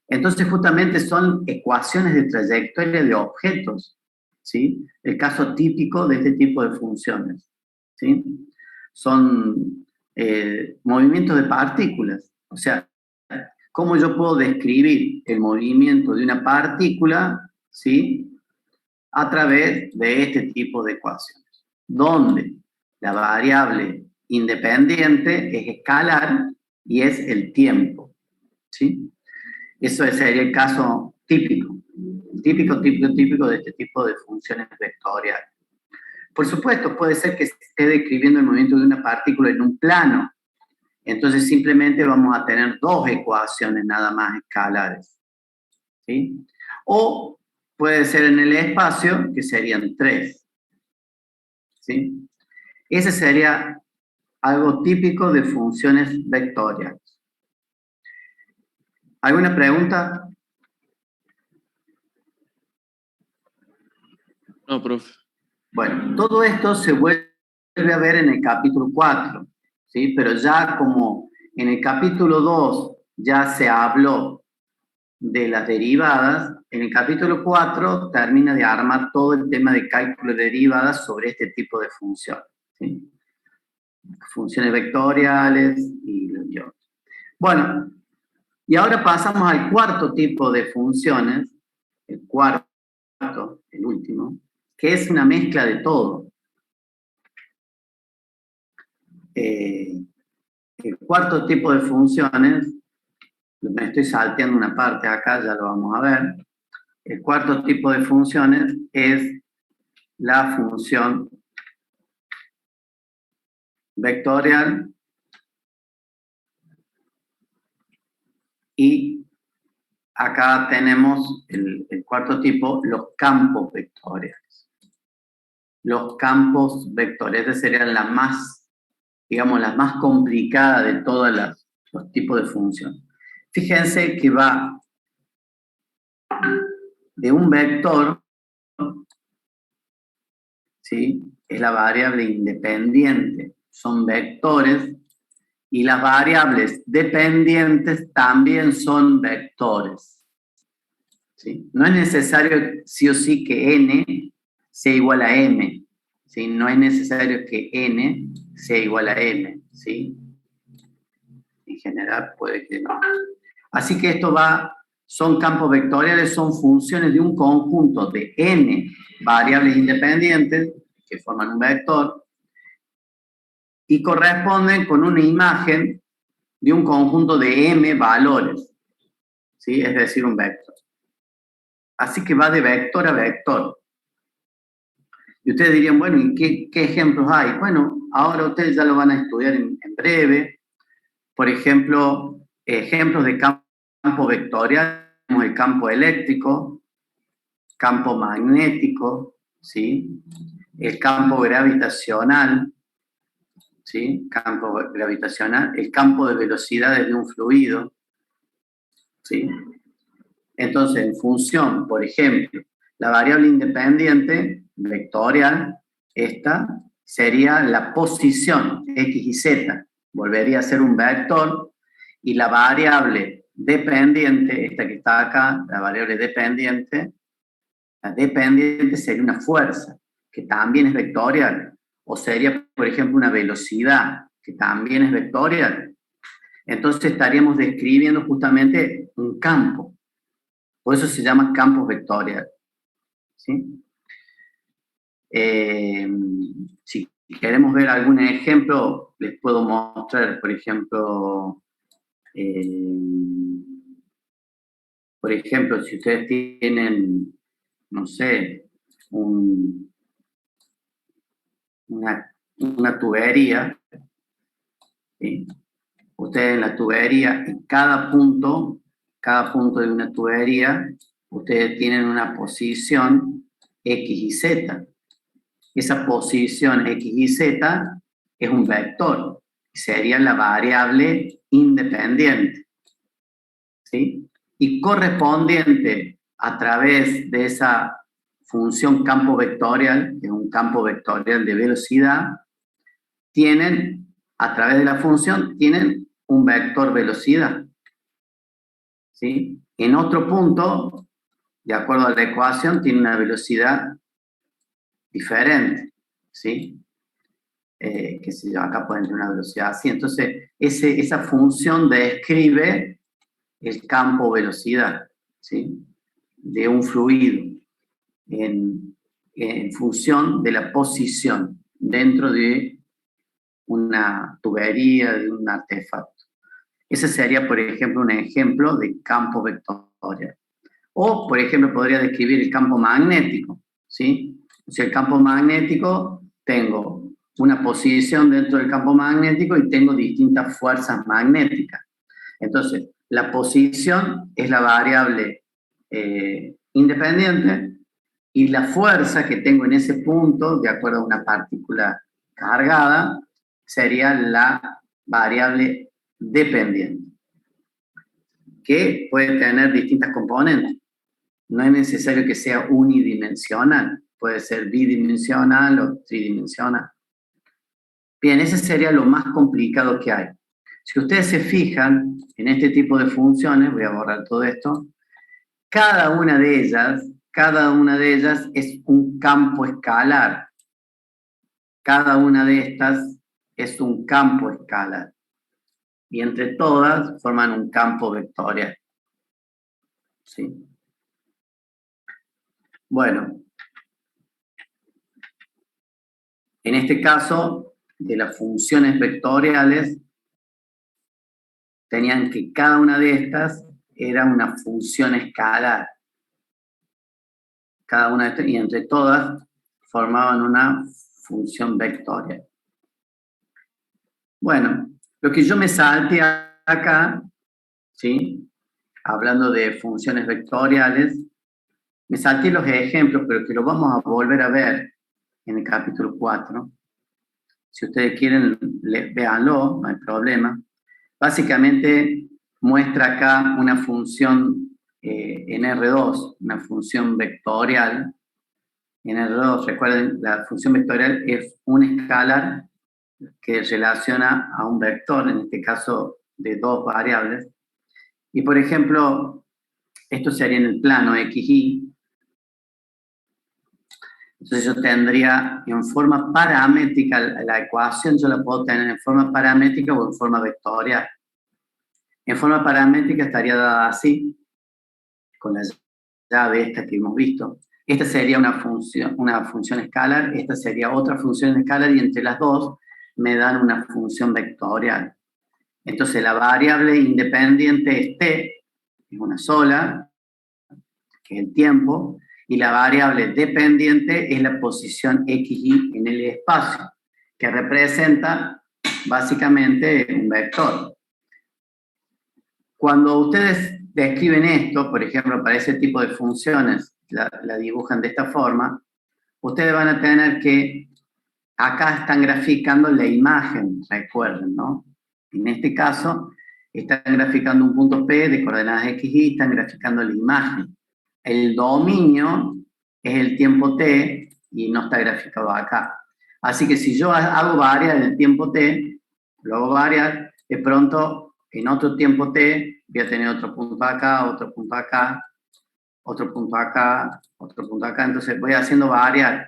Entonces, justamente son ecuaciones de trayectoria de objetos, ¿sí? El caso típico de este tipo de funciones, ¿sí? Son movimientos de partículas. O sea, ¿cómo yo puedo describir el movimiento de una partícula, ¿sí? A través de este tipo de ecuaciones, donde la variable independiente es escalar y es el tiempo, ¿sí? Eso sería el caso típico de este tipo de funciones vectoriales. Por supuesto, puede ser que esté describiendo el movimiento de una partícula en un plano. Entonces, simplemente vamos a tener 2 ecuaciones nada más escalares, ¿sí? O puede ser en el espacio, que serían 3, ¿sí? Ese sería algo típico de funciones vectoriales. ¿Alguna pregunta?
No, profe.
Bueno, todo esto se vuelve a ver en el capítulo 4, ¿sí? Pero ya como en el capítulo 2 ya se habló de las derivadas, en el capítulo 4 termina de armar todo el tema de cálculo de derivadas sobre este tipo de funciones, ¿sí? Funciones vectoriales y otros. Bueno, y ahora pasamos al cuarto tipo de funciones, el último, que es una mezcla de todo. El cuarto tipo de funciones, me estoy salteando una parte acá, ya lo vamos a ver. El cuarto tipo de funciones es la función vectorial y acá tenemos el cuarto tipo, los campos vectoriales. Los campos vectoriales, esa sería la más, digamos, la más complicada de todos los tipos de funciones. Fíjense que va de un vector ¿sí? Es la variable independiente. Son vectores y las variables dependientes también son vectores. ¿Sí? No es necesario sí o sí que n sea igual a m. ¿Sí? No es necesario que n sea igual a m. ¿Sí? En general puede que no. Así que esto son campos vectoriales, son funciones de un conjunto de n variables independientes que forman un vector y corresponden con una imagen de un conjunto de m valores, ¿sí? Es decir, un vector. Así que va de vector a vector. Y ustedes dirían, bueno, ¿y qué ejemplos hay? Bueno, ahora ustedes ya lo van a estudiar en breve. Por ejemplo, ejemplos de campo vectorial, como el campo eléctrico, campo magnético, ¿sí? El campo gravitacional, ¿sí? Campo gravitacional, el campo de velocidades de un fluido, ¿sí? Entonces, en función, por ejemplo, la variable independiente vectorial, esta sería la posición x y z, volvería a ser un vector, y la variable dependiente, esta que está acá, la variable dependiente, la dependiente sería una fuerza, que también es vectorial, o sería, por ejemplo, una velocidad, que también es vectorial. Entonces estaríamos describiendo justamente un campo. Por eso se llama campos vectoriales. ¿Sí? Si queremos ver algún ejemplo, les puedo mostrar, por ejemplo, si ustedes tienen, no sé, una tubería, ¿sí? Ustedes en la tubería, en cada punto de una tubería, ustedes tienen una posición X y Z. Esa posición X y Z es un vector, sería la variable independiente, ¿sí? Y correspondiente a través de esa función campo vectorial, que es un campo vectorial de velocidad, a través de la función, tienen un vector velocidad, ¿sí? En otro punto, de acuerdo a la ecuación, tiene una velocidad diferente, ¿sí? Qué sé yo, acá pueden tener una velocidad así. Entonces, esa función describe el campo velocidad, ¿sí? De un fluido en función de la posición dentro de una tubería, de un artefacto. Ese sería, por ejemplo, un ejemplo de campo vectorial. O, por ejemplo, podría describir el campo magnético, ¿sí? O sea, el campo magnético, tengo una posición dentro del campo magnético y tengo distintas fuerzas magnéticas. Entonces, la posición es la variable independiente y la fuerza que tengo en ese punto, de acuerdo a una partícula cargada, sería la variable dependiente, que puede tener distintas componentes. No es necesario que sea unidimensional, puede ser bidimensional o tridimensional. Bien, ese sería lo más complicado que hay. Si ustedes se fijan en este tipo de funciones, voy a borrar todo esto, cada una de ellas es un campo escalar. Cada una de estas es un campo escalar. Y entre todas forman un campo vectorial. ¿Sí? Bueno, en este caso, de las funciones vectoriales, tenían que cada una de estas era una función escalar. Cada una de estas, y entre todas formaban una función vectorial. Bueno, lo que yo me salté acá, ¿sí? Hablando de funciones vectoriales, me salté los ejemplos, pero que lo vamos a volver a ver en el capítulo 4. Si ustedes quieren, véanlo, no hay problema. Básicamente muestra acá una función en R2, una función vectorial, En R2, recuerden, la función vectorial es un escalar que relaciona a un vector, en este caso de dos variables. Y por ejemplo, esto sería en el plano XY. Entonces yo tendría en forma paramétrica, la ecuación yo la puedo tener en forma paramétrica o en forma vectorial. En forma paramétrica estaría dada así, con la llave esta que hemos visto. Esta sería una función escalar, esta sería otra función escalar, y entre las dos me dan una función vectorial. Entonces la variable independiente es t, es una sola, que es el tiempo, y la variable dependiente es la posición xy en el espacio, que representa básicamente un vector. Cuando ustedes describen esto, por ejemplo, para ese tipo de funciones, la dibujan de esta forma, ustedes van a tener que, acá están graficando la imagen, recuerden, ¿no? En este caso, están graficando un punto P de coordenadas x, y están graficando la imagen. El dominio es el tiempo t y no está graficado acá. Así que si yo hago variar el tiempo t, lo hago variar, de pronto en otro tiempo t voy a tener otro punto acá, otro punto acá, otro punto acá, otro punto acá. Entonces voy haciendo variar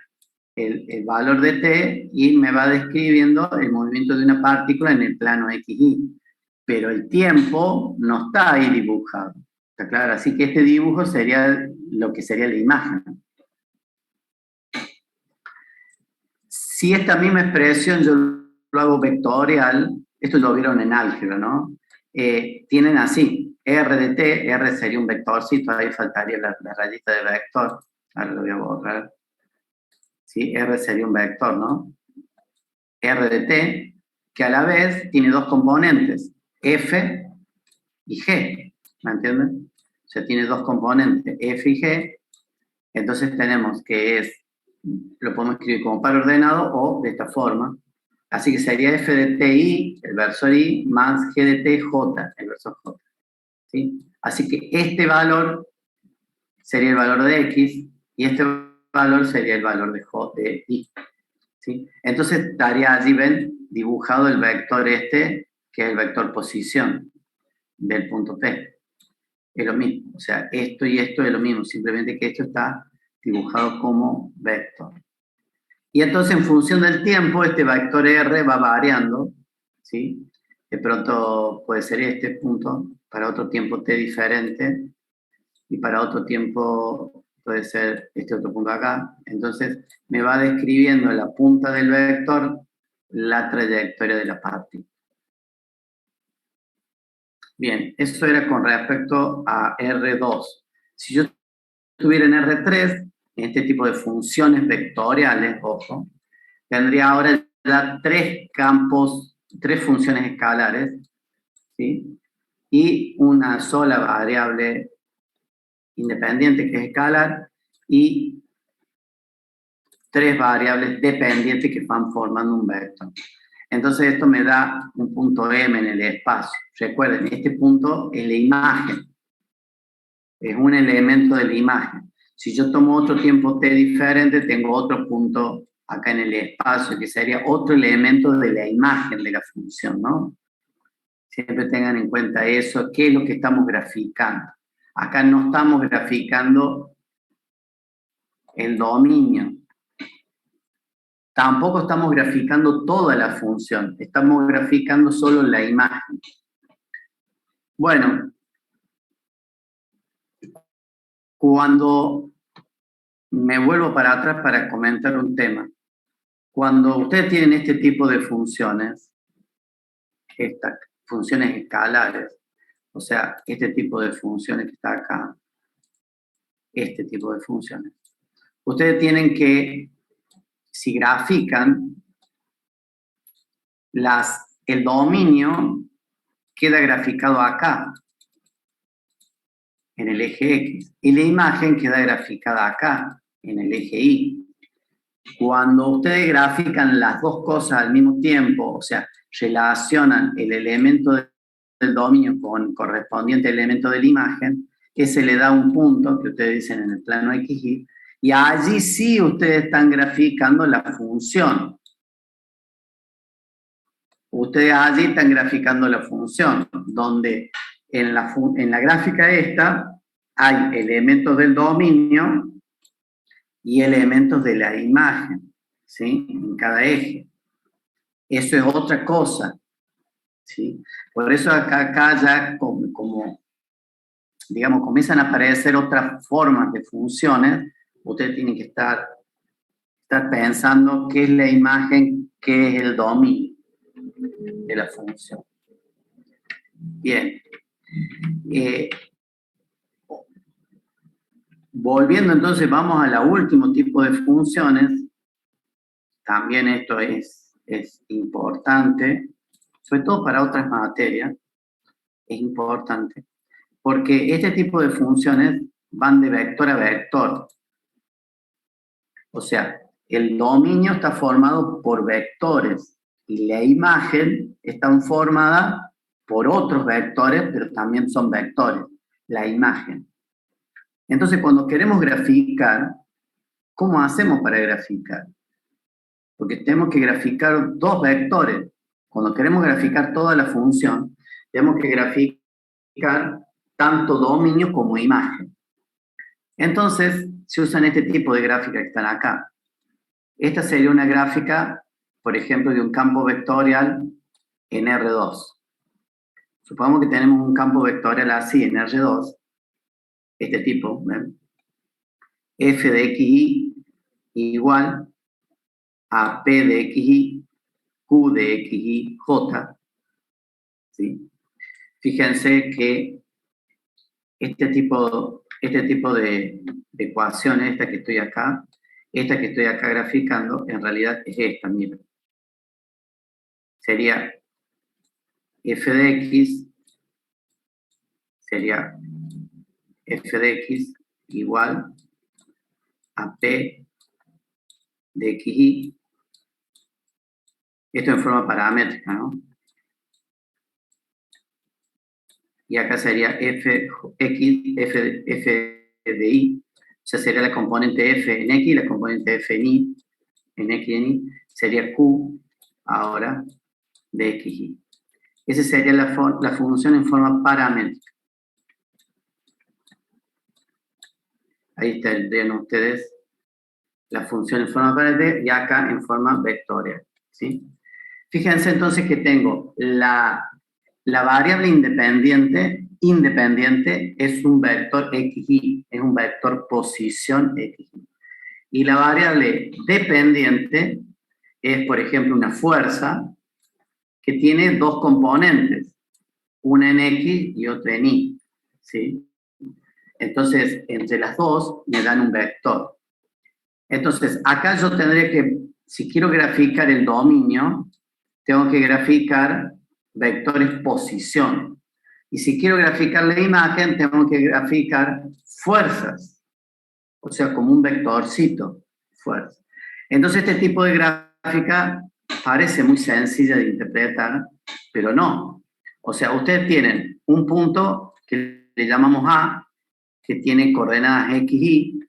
el valor de t y me va describiendo el movimiento de una partícula en el plano XY. Pero el tiempo no está ahí dibujado. ¿Está claro? Así que este dibujo sería lo que sería la imagen. Si esta misma expresión yo lo hago vectorial, esto lo vieron en álgebra, ¿no? Tienen así, R de t, R sería un vectorcito, ahí faltaría la rayita de vector. Ahora lo voy a borrar. ¿Sí? R sería un vector, ¿no? R de t, que a la vez tiene dos componentes, F y G, ¿me entienden? O sea, tiene dos componentes, F y G. Entonces tenemos que lo podemos escribir como par ordenado o de esta forma. Así que sería F de t i, el versor i, más G de t j, el versor j. ¿Sí? Así que este valor sería el valor de x y este valor sería el valor de j de i. ¿Sí? Entonces estaría allí, ven, dibujado el vector este, que es el vector posición del punto P. Es lo mismo, o sea, esto y esto es lo mismo, simplemente que esto está dibujado como vector. Y entonces en función del tiempo, este vector R va variando, ¿sí? De pronto puede ser este punto, para otro tiempo t diferente, y para otro tiempo puede ser este otro punto acá. Entonces me va describiendo en la punta del vector la trayectoria de la partícula. Bien, eso era con respecto a R2. Si yo estuviera en R3, en este tipo de funciones vectoriales, ojo, tendría ahora ya tres campos, tres funciones escalares, ¿sí? Y una sola variable independiente que es escalar, y tres variables dependientes que van formando un vector. Entonces esto me da un punto M en el espacio. Recuerden, este punto es la imagen. Es un elemento de la imagen. Si yo tomo otro tiempo t diferente, tengo otro punto acá en el espacio, que sería otro elemento de la imagen de la función, ¿no? Siempre tengan en cuenta eso, qué es lo que estamos graficando. Acá no estamos graficando el dominio. Tampoco estamos graficando toda la función, estamos graficando solo la imagen. Bueno, cuando me vuelvo para atrás para comentar un tema, cuando ustedes tienen este tipo de funciones, estas funciones escalares, o sea, este tipo de funciones que está acá, este tipo de funciones, ustedes tienen que, si grafican, el dominio queda graficado acá, en el eje X, y la imagen queda graficada acá, en el eje Y. Cuando ustedes grafican las dos cosas al mismo tiempo, o sea, relacionan el elemento del dominio con el correspondiente elemento de la imagen, ese le da un punto que ustedes dicen en el plano XY, Y allí sí ustedes están graficando la función. Ustedes allí están graficando la función, donde en la gráfica esta hay elementos del dominio y elementos de la imagen, ¿sí? En cada eje. Eso es otra cosa, ¿sí? Por eso acá ya digamos, comienzan a aparecer otras formas de funciones. Ustedes tienen que estar pensando qué es la imagen, qué es el dominio de la función. Bien. Volviendo entonces, vamos al último tipo de funciones. También esto es importante, sobre todo para otras materias, es importante, porque este tipo de funciones van de vector a vector. O sea, el dominio está formado por vectores y la imagen está formada por otros vectores, pero también son vectores, la imagen. Entonces, cuando queremos graficar, ¿cómo hacemos para graficar? Porque tenemos que graficar dos vectores. Cuando queremos graficar toda la función, tenemos que graficar tanto dominio como imagen. Entonces, se usan este tipo de gráficas que están acá. Esta sería una gráfica, por ejemplo, de un campo vectorial en R2. Supongamos que tenemos un campo vectorial así en R2, este tipo, ¿ven? F de xy igual a P de xy, Q de xy, J. ¿Sí? Fíjense que este tipo de ecuaciones, esta que estoy acá graficando, en realidad es esta, miren. Sería f de x, sería f de x igual a p de xy. Esto en forma paramétrica, ¿no? Y acá sería f de y, o sea, sería la componente f en x y la componente f en y, sería q ahora de xy. Esa sería la función en forma paramétrica. Ahí tendrían ustedes la función en forma paramétrica y acá en forma vectorial, ¿sí? Fíjense entonces que tengo la variable independiente es un vector xy, es un vector posición xy. Y la variable dependiente es, por ejemplo, una fuerza que tiene dos componentes, una en x y otra en y, ¿sí? Entonces, entre las dos me dan un vector. Entonces, acá yo tendré que, si quiero graficar el dominio, tengo que graficar vectores posición. Y si quiero graficar la imagen, tengo que graficar fuerzas. O sea, como un vectorcito, fuerza. Entonces, este tipo de gráfica parece muy sencilla de interpretar, pero no. O sea, ustedes tienen un punto que le llamamos A, que tiene coordenadas x, y,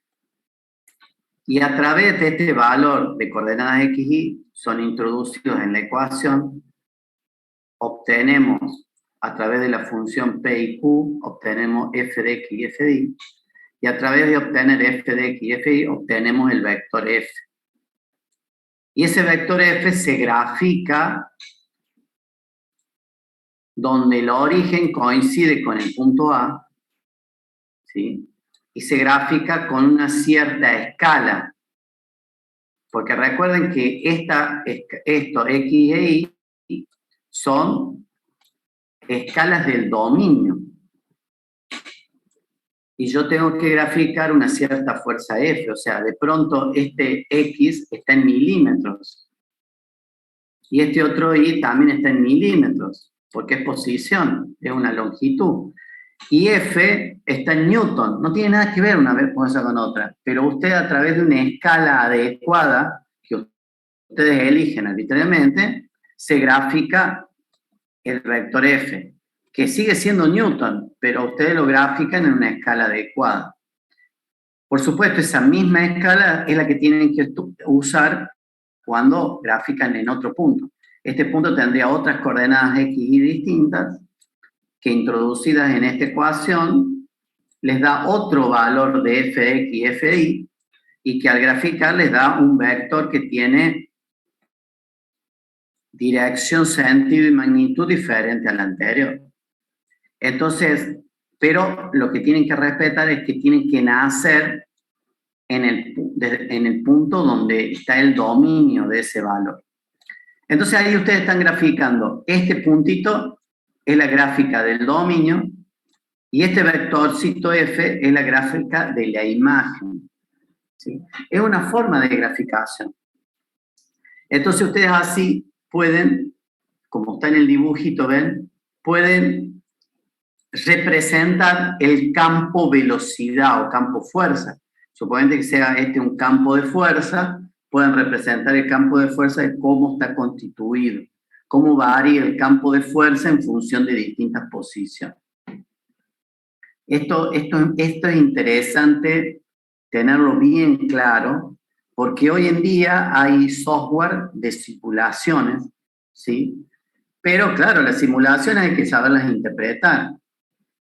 y a través de este valor de coordenadas x, y son introducidos en la ecuación, obtenemos, a través de la función p y q, obtenemos f de x y f de y, y a través de obtener f de x y f de y, obtenemos el vector f. Y ese vector f se grafica donde el origen coincide con el punto A, ¿sí? Y se grafica con una cierta escala. Porque recuerden que esto, x e y, son escalas del dominio. Y yo tengo que graficar una cierta fuerza F, o sea, de pronto este X está en milímetros. Y este otro Y también está en milímetros, porque es posición, es una longitud. Y F está en Newton, no tiene nada que ver una cosa con otra, pero usted a través de una escala adecuada, que ustedes eligen arbitrariamente, se grafica el vector F, que sigue siendo Newton, pero ustedes lo grafican en una escala adecuada. Por supuesto, esa misma escala es la que tienen que usar cuando grafican en otro punto. Este punto tendría otras coordenadas x y distintas, que introducidas en esta ecuación les da otro valor de f de x y f de y, y que al graficar les da un vector que tiene dirección, sentido y magnitud diferente al anterior. Entonces, pero lo que tienen que respetar es que tienen que nacer en el punto donde está el dominio de ese valor. Entonces ahí ustedes están graficando. Este puntito es la gráfica del dominio y este vectorcito f es la gráfica de la imagen. ¿Sí? Es una forma de graficación. Entonces ustedes así pueden, como está en el dibujito, ¿ven? Pueden representar el campo velocidad o campo fuerza. Suponete que sea este un campo de fuerza, pueden representar el campo de fuerza de cómo está constituido, cómo varía el campo de fuerza en función de distintas posiciones. Esto es interesante tenerlo bien claro, porque hoy en día hay software de simulaciones, ¿sí? Pero claro, las simulaciones hay que saberlas interpretar.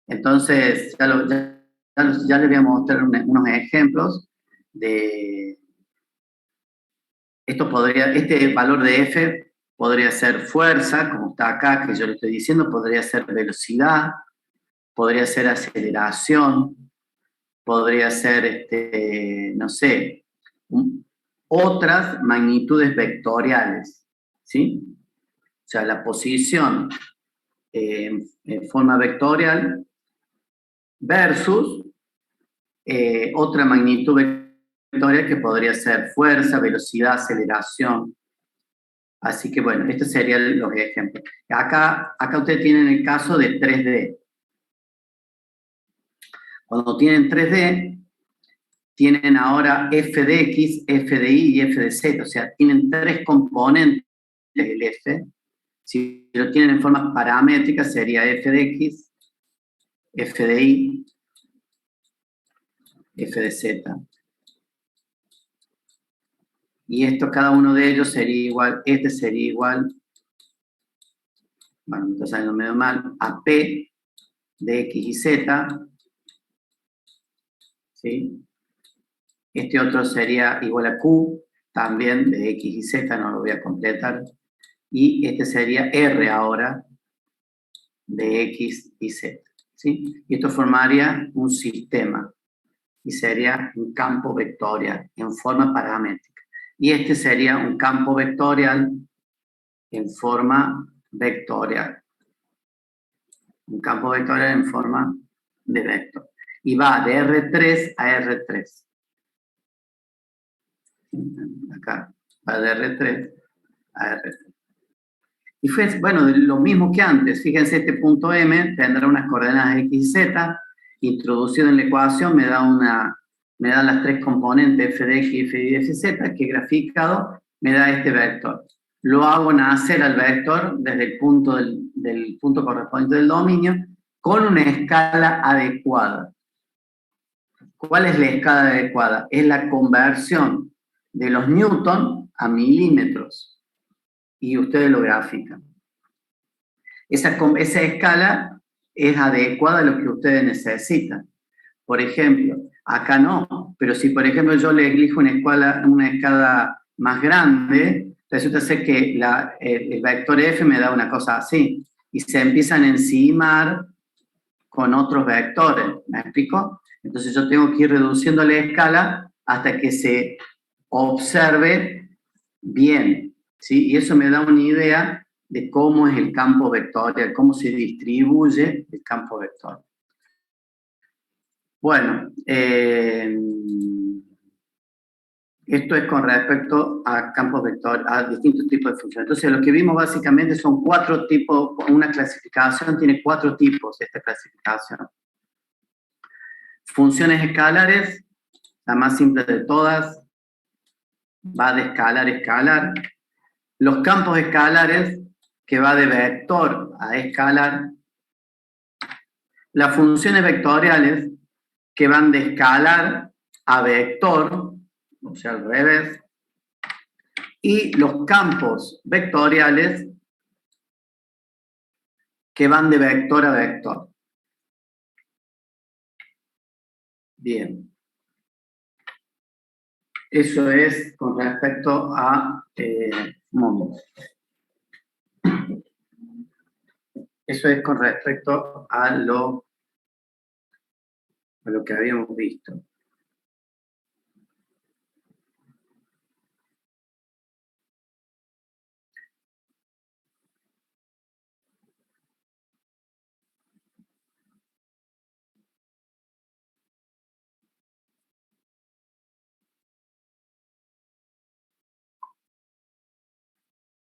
Entonces, ya les voy a mostrar unos ejemplos de... Este valor de f podría ser fuerza, como está acá, que yo le estoy diciendo, podría ser velocidad, podría ser aceleración, podría ser, no sé, otras magnitudes vectoriales, ¿sí? O sea, la posición en forma vectorial versus otra magnitud vectorial que podría ser fuerza, velocidad, aceleración. Así que bueno, estos serían los ejemplos. Acá ustedes tienen el caso de 3D. Cuando tienen 3D, tienen ahora f de x, f de y y f de z. O sea, tienen tres componentes del f. Si lo tienen en forma paramétrica, sería f de x, f de y, f de z. Y esto, cada uno de ellos sería igual, este sería igual, bueno, me está saliendo medio mal, a P de X y Z, ¿sí? Este otro sería igual a Q, también de X y Z, no lo voy a completar. Y este sería R ahora, de X y Z, ¿sí? Y esto formaría un sistema, y sería un campo vectorial en forma paramétrica. Y este sería un campo vectorial en forma vectorial. Un campo vectorial en forma de vector. Y va de R3 a R3. Acá, va de R3 a R3. Y fue, bueno, lo mismo que antes. Fíjense, este punto M tendrá unas coordenadas X y Z. Introducido en la ecuación me dan las tres componentes f de x, f de y, f de z, que graficado me da este vector. Lo hago nacer al vector desde el punto del punto correspondiente del dominio con una escala adecuada. ¿Cuál es la escala adecuada? Es la conversión de los newton a milímetros. Y ustedes lo grafican. Esa escala es adecuada a lo que ustedes necesitan. Por ejemplo, acá no, pero si por ejemplo yo le elijo una escala más grande, resulta ser que el vector f me da una cosa así, y se empiezan a encimar con otros vectores, ¿me explico? Entonces yo tengo que ir reduciendo la escala hasta que se observe bien, ¿sí? Y eso me da una idea de cómo es el campo vectorial, cómo se distribuye el campo vectorial. Bueno, esto es con respecto a campos vectoriales, a distintos tipos de funciones. Entonces, lo que vimos básicamente son 4 tipos, una clasificación tiene 4 tipos esta clasificación. Funciones escalares, la más simple de todas, va de escalar a escalar. Los campos escalares, que va de vector a escalar. Las funciones vectoriales, que van de escalar a vector, o sea, al revés, y los campos vectoriales que van de vector a vector. Bien. Eso es con respecto a... un momento. Eso es con respecto a lo que habíamos visto.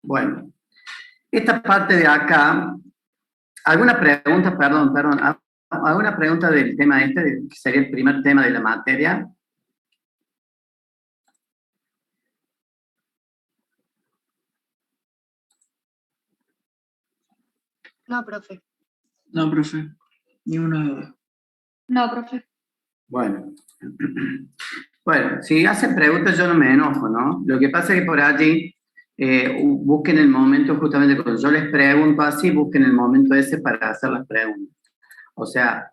Bueno, esta parte de acá, ¿alguna pregunta, perdón, alguna pregunta del tema que sería el primer tema de la materia?
No, profe.
No, profe, ni una duda.
No, profe.
Bueno, si hacen preguntas yo no me enojo, ¿no? Lo que pasa es que por allí busquen el momento, justamente cuando yo les pregunto así, busquen el momento ese para hacer las preguntas. O sea,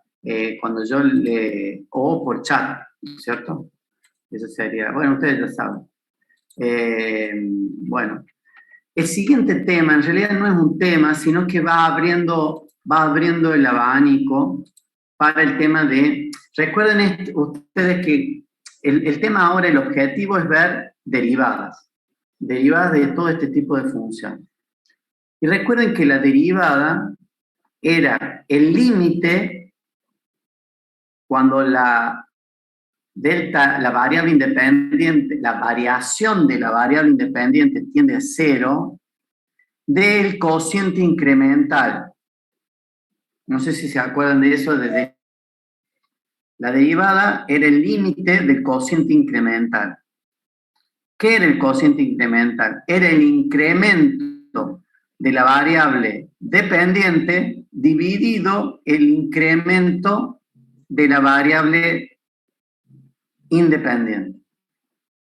cuando yo o por chat, ¿cierto? Eso sería, bueno, ustedes ya saben. Bueno, el siguiente tema, en realidad no es un tema, sino que va abriendo el abanico para el tema de... Recuerden ustedes que el tema ahora, el objetivo es ver derivadas de todo este tipo de funciones. Y recuerden que la derivada era el límite cuando la variable independiente, la variación de la variable independiente tiende a 0, del cociente incremental. No sé si se acuerdan de eso. La derivada era el límite del cociente incremental. ¿Qué era el cociente incremental? Era el incremento de la variable dependiente dividido el incremento de la variable independiente.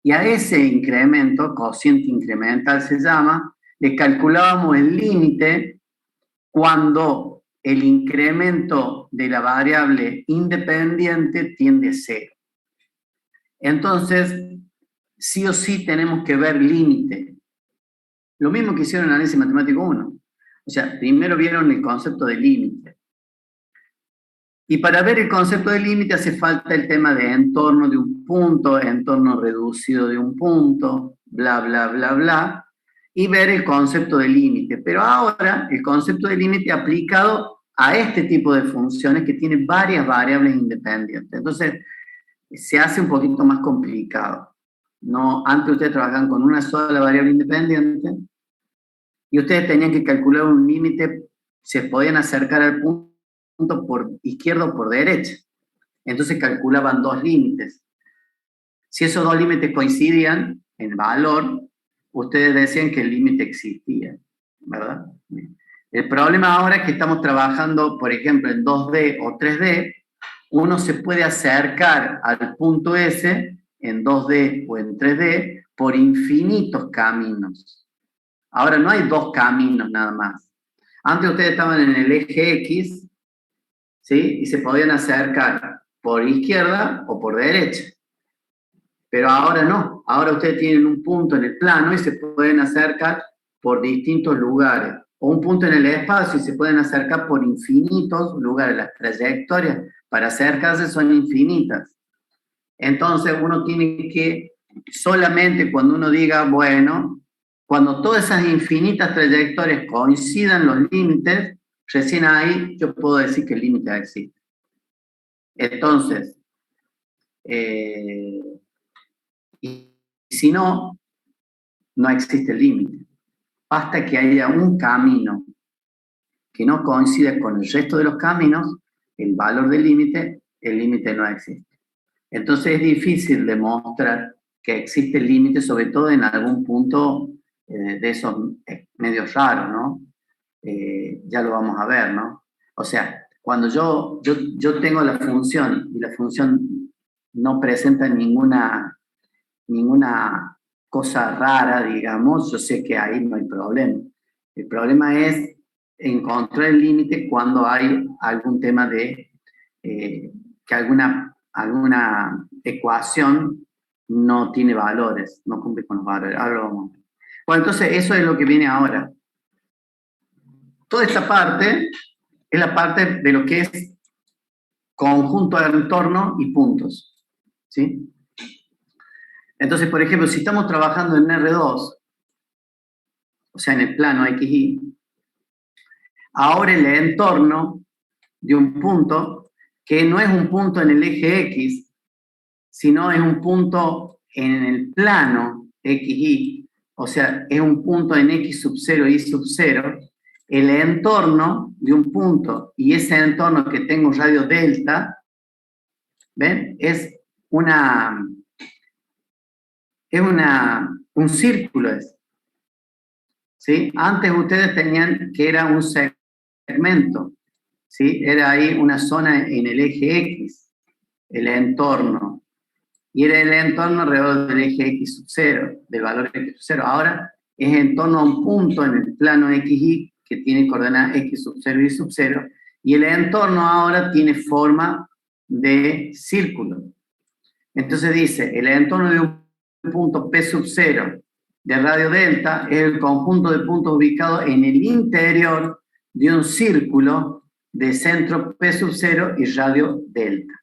Y a ese incremento, cociente incremental se llama, le calculábamos el límite cuando el incremento de la variable independiente tiende a 0. Entonces, sí o sí tenemos que ver límite. Lo mismo que hicieron en análisis matemático 1. O sea, primero vieron el concepto de límite. Y para ver el concepto de límite hace falta el tema de entorno de un punto, entorno reducido de un punto, bla, bla, bla, bla, y ver el concepto de límite. Pero ahora el concepto de límite aplicado a este tipo de funciones que tiene varias variables independientes. Entonces, se hace un poquito más complicado. No, antes ustedes trabajaban con una sola variable independiente y ustedes tenían que calcular un límite, se podían acercar al punto por izquierda o por derecha. Entonces calculaban dos límites. Si esos dos límites coincidían en valor, ustedes decían que el límite existía, ¿verdad? El problema ahora es que estamos trabajando, por ejemplo, en 2D o 3D, uno se puede acercar al punto S en 2D o en 3D por infinitos caminos. Ahora no hay dos caminos nada más. Antes ustedes estaban en el eje X, ¿sí? Y se podían acercar por izquierda o por derecha. Pero ahora no. Ahora ustedes tienen un punto en el plano y se pueden acercar por distintos lugares. O un punto en el espacio y se pueden acercar por infinitos lugares. Las trayectorias para acercarse son infinitas. Entonces uno tiene que, solamente cuando uno diga, bueno, cuando todas esas infinitas trayectorias coincidan los límites, recién ahí yo puedo decir que el límite existe. Entonces, y si no, no existe el límite. Basta que haya un camino que no coincida con el resto de los caminos, el valor del límite, el límite no existe. Entonces es difícil demostrar que existe el límite, sobre todo en algún punto de esos medios raros, ¿no? Ya lo vamos a ver, ¿no? O sea, cuando yo tengo la función, y la función no presenta ninguna cosa rara, digamos, yo sé que ahí no hay problema. El problema es encontrar el límite cuando hay algún tema de que alguna ecuación no tiene valores, no cumple con los valores. Ahora lo vamos a ver. Bueno, entonces eso es lo que viene ahora. Toda esta parte es la parte de lo que es conjunto de entorno y puntos, ¿sí? Entonces, por ejemplo, si estamos trabajando en R2, o sea, en el plano XY, ahora el entorno de un punto, que no es un punto en el eje X, sino es un punto en el plano XY, o sea, es un punto en X sub 0, Y sub 0, el entorno de un punto y ese entorno que tengo radio delta, ¿ven? Es un círculo. ¿Sí? Antes ustedes tenían que era un segmento, ¿sí? Era ahí una zona en el eje X, el entorno, y era el entorno alrededor del eje X sub 0, del valor X sub 0. Ahora es en torno a un punto en el plano XY que tiene coordenadas X sub 0 y Y sub 0, y el entorno ahora tiene forma de círculo. Entonces dice, el entorno de un punto P sub 0 de radio delta es el conjunto de puntos ubicados en el interior de un círculo de centro P sub 0 y radio delta.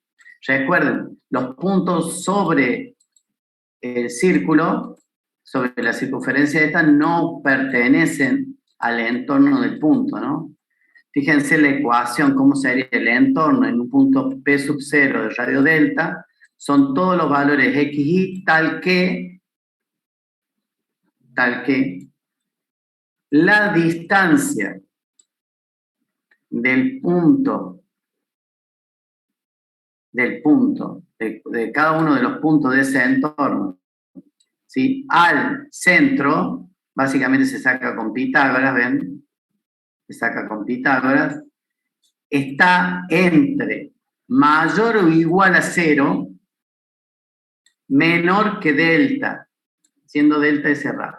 Recuerden, los puntos sobre el círculo, sobre la circunferencia de esta, no pertenecen al entorno del punto, ¿no? Fíjense la ecuación, cómo sería el entorno en un punto P sub 0 de radio delta, son todos los valores XY tal que la distancia del punto de cada uno de los puntos de ese entorno, ¿sí? Al centro, básicamente se saca con Pitágoras, ¿ven? Se saca con Pitágoras, está entre mayor o igual a 0, menor que delta, siendo delta ese radio.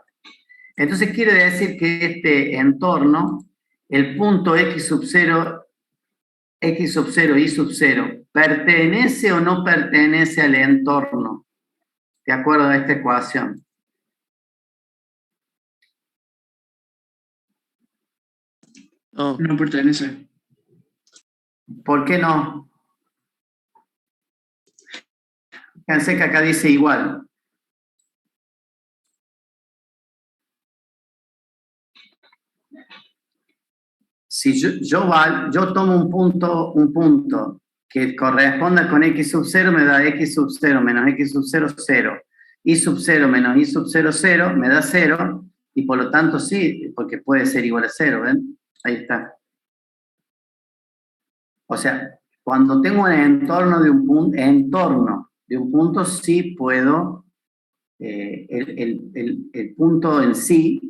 Entonces quiere decir que este entorno, el punto X sub 0, Y sub 0, ¿pertenece o no pertenece al entorno? De acuerdo a esta ecuación.
No pertenece.
¿Por qué no? Fíjense que acá dice igual. Si yo tomo un punto que corresponda con X sub 0, me da X sub 0 menos X sub 0, 0. Y sub 0 menos Y sub 0, 0, me da 0, y por lo tanto sí, porque puede ser igual a 0, ¿ven? Ahí está. O sea, cuando tengo un entorno de un punto, sí puedo, el punto en sí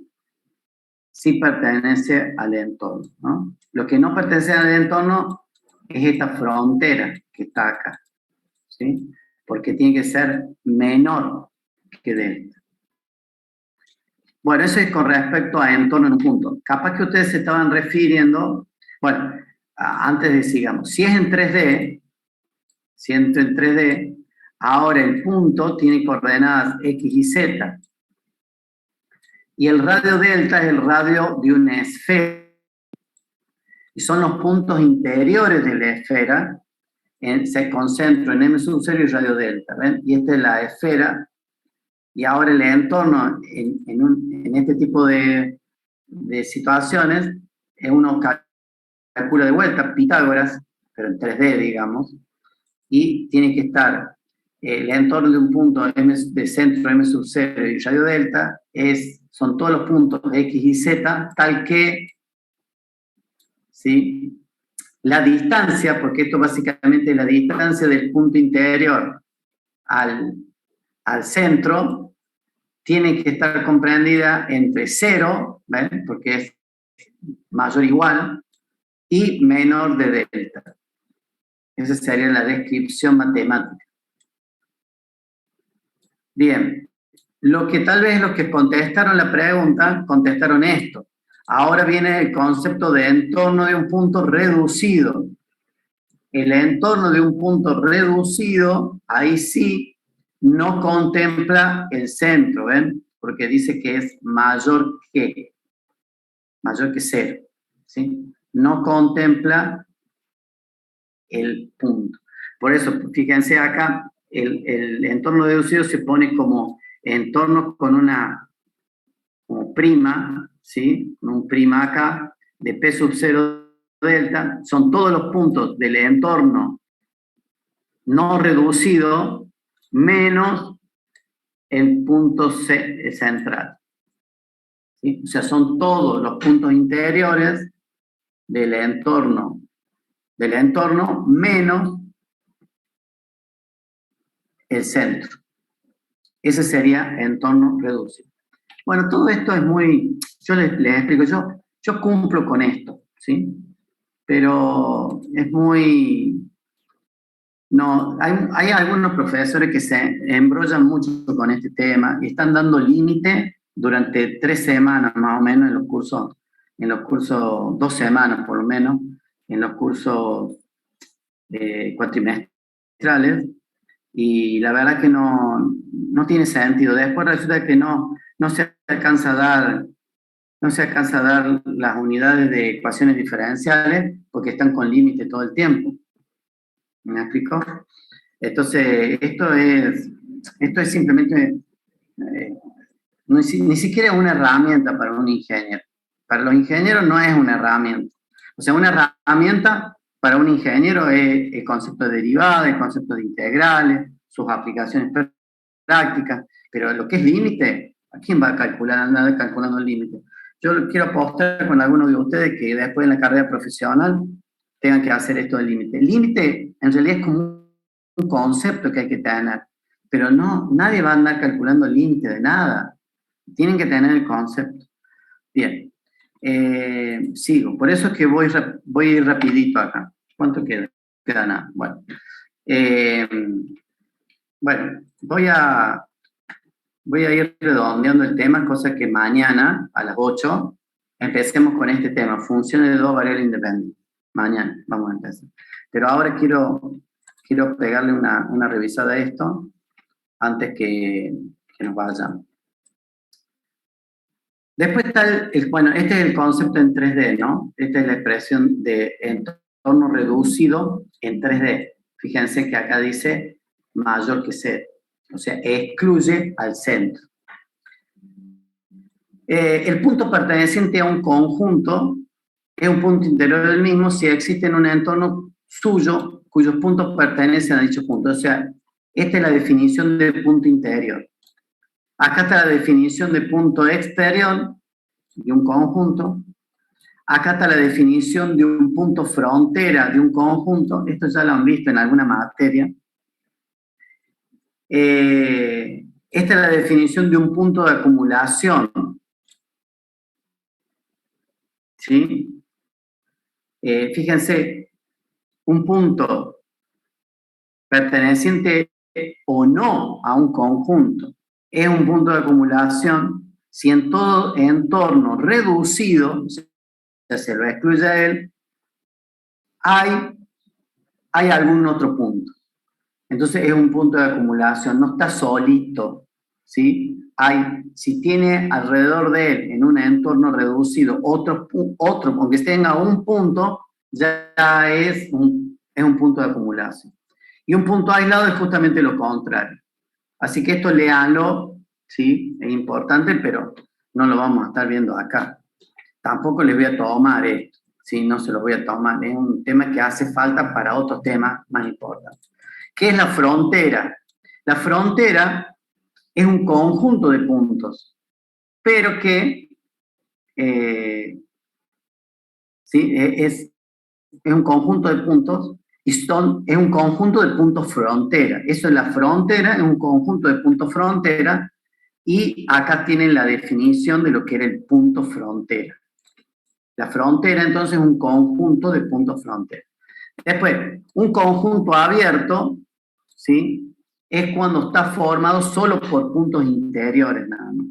pertenece al entorno, ¿no? Lo que no pertenece al entorno es esta frontera que está acá, ¿sí? Porque tiene que ser menor que delta. Bueno, eso es con respecto a entorno en un punto. Capaz que ustedes se estaban refiriendo, bueno, antes de sigamos, si es en 3D, si entro en 3D, ahora el punto tiene coordenadas X y Z. Y el radio delta es el radio de una esfera. Y son los puntos interiores de la esfera, se concentran en M sub 0 y radio delta, ¿ven? Y esta es la esfera, y ahora el entorno en este tipo de situaciones, uno calcula de vuelta Pitágoras, pero en 3D, digamos, y tiene que estar el entorno de un punto de centro M sub 0 y radio delta, son todos los puntos de X y Z, tal que, ¿sí? La distancia, porque esto básicamente es la distancia del punto interior al centro, tiene que estar comprendida entre 0, ¿ven? Porque es mayor o igual, y menor de delta. Esa sería la descripción matemática. Bien, lo que tal vez los que contestaron la pregunta, contestaron esto. Ahora viene el concepto de entorno de un punto reducido. El entorno de un punto reducido, ahí sí, no contempla el centro, ¿ven? Porque dice que es mayor que 0, ¿sí? No contempla el punto. Por eso, fíjense acá, el entorno reducido se pone como entorno con una como prima, ¿sí? Con un prima acá, de P sub 0 delta, son todos los puntos del entorno no reducido menos el punto central. ¿Sí? O sea, son todos los puntos interiores del entorno menos el centro. Ese sería entorno reducido. Bueno, todo esto es muy, yo les explico, yo cumplo con esto, ¿sí? Pero es muy, no, hay algunos profesores que se embrollan mucho con este tema y están dando límite durante 3 semanas más o menos en los cursos, 2 semanas por lo menos, en los cursos cuatrimestrales, y la verdad que no tiene sentido. Después resulta que no se alcanza a dar las unidades de ecuaciones diferenciales porque están con límite todo el tiempo. ¿Me explico? Entonces, esto es simplemente, ni siquiera una herramienta para un ingeniero. Para los ingenieros no es una herramienta. O sea, una herramienta para un ingeniero es el concepto de derivadas, el concepto de integrales, sus aplicaciones prácticas, pero lo que es límite, ¿a quién va a calcular, andar calculando el límite? Yo quiero apostar con algunos de ustedes que después en la carrera profesional tengan que hacer esto del límite. El límite en realidad es como un concepto que hay que tener, pero nadie va a andar calculando el límite de nada. Tienen que tener el concepto. Bien, sigo. Por eso es que voy a ir rapidito acá. ¿Cuánto queda? Queda nada. Bueno, voy a ir redondeando el tema, cosa que mañana a las 8 empecemos con este tema, funciones de 2 variables independientes. Mañana vamos a empezar. Pero ahora quiero pegarle una revisada a esto antes que nos vayamos. Después está este es el concepto en 3D, ¿no? Esta es la expresión de entorno reducido en 3D. Fíjense que acá dice mayor que 0. O sea, excluye al centro. El punto perteneciente a un conjunto es un punto interior del mismo si existe en un entorno suyo cuyos puntos pertenecen a dicho punto. O sea, esta es la definición de punto interior. Acá está la definición de punto exterior de un conjunto. Acá está la definición de un punto frontera de un conjunto. Esto ya lo han visto en alguna materia. Esta es la definición de un punto de acumulación. ¿Sí? Fíjense, un punto perteneciente o no a un conjunto es un punto de acumulación si en todo entorno reducido, o sea, se lo excluye a él, hay algún otro punto. Entonces es un punto de acumulación, no está solito, ¿sí? Si tiene alrededor de él, en un entorno reducido, otro aunque tenga un punto, ya es un punto de acumulación. Y un punto aislado es justamente lo contrario. Así que esto léanlo, ¿sí? Es importante, pero no lo vamos a estar viendo acá. Tampoco les voy a tomar esto, ¿sí? No se lo voy a tomar. Es un tema que hace falta para otros temas más importantes. ¿Qué es la frontera? La frontera es un conjunto de puntos, pero que ¿sí? es un conjunto de puntos y es un conjunto de puntos frontera. Eso es la frontera, es un conjunto de puntos frontera, y acá tienen la definición de lo que era el punto frontera. La frontera, entonces, es un conjunto de puntos frontera. Después, un conjunto abierto, ¿sí? es cuando está formado solo por puntos interiores nada más.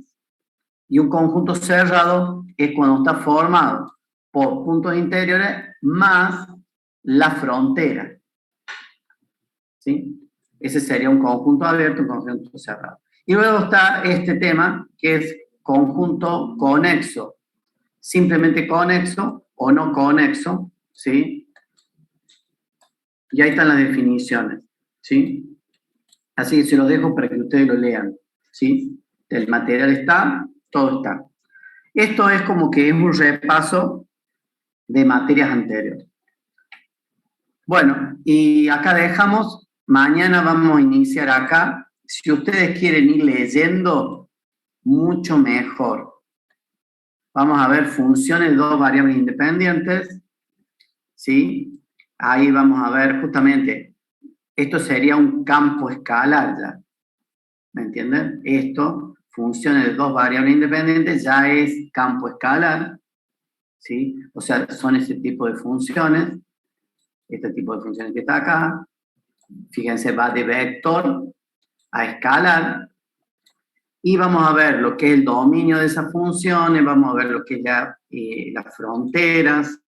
Y un conjunto cerrado es cuando está formado por puntos interiores más la frontera. ¿Sí? Ese sería un conjunto abierto, un conjunto cerrado. Y luego está este tema que es conjunto conexo. Simplemente conexo o no conexo, ¿sí? Y ahí están las definiciones, ¿sí? Así que se los dejo para que ustedes lo lean, ¿sí? El material está, todo está. Esto es como que es un repaso de materias anteriores. Bueno, y acá dejamos, mañana vamos a iniciar acá. Si ustedes quieren ir leyendo, mucho mejor. Vamos a ver funciones de dos variables independientes, ¿sí? Ahí vamos a ver justamente, esto sería un campo escalar ya, ¿me entienden? Esto, funciones de dos variables independientes, ya es campo escalar, ¿sí? O sea, son ese tipo de funciones, este tipo de funciones que está acá. Fíjense, va de vector a escalar, y vamos a ver lo que es el dominio de esas funciones, vamos a ver lo que es las fronteras,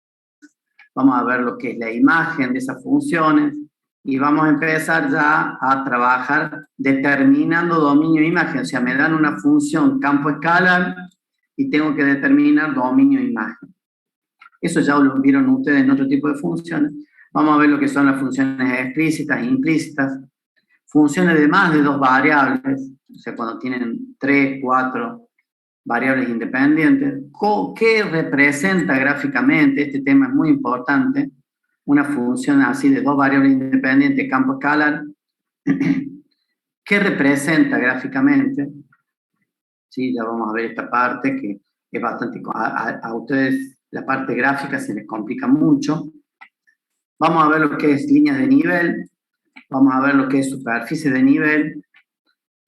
vamos a ver lo que es la imagen de esas funciones, y vamos a empezar ya a trabajar determinando dominio e imagen. O sea, me dan una función campo escalar y tengo que determinar dominio e imagen. Eso ya lo vieron ustedes en otro tipo de funciones. Vamos a ver lo que son las funciones explícitas e implícitas, funciones de más de dos variables, o sea, cuando tienen 3, 4 variables independientes. ¿Qué representa gráficamente? Este tema es muy importante. Una función así de dos variables independientes, campo escalar. ¿Qué representa gráficamente? Sí, ya vamos a ver esta parte que es bastante... A ustedes la parte gráfica se les complica mucho. Vamos a ver lo que es líneas de nivel. Vamos a ver lo que es superficie de nivel.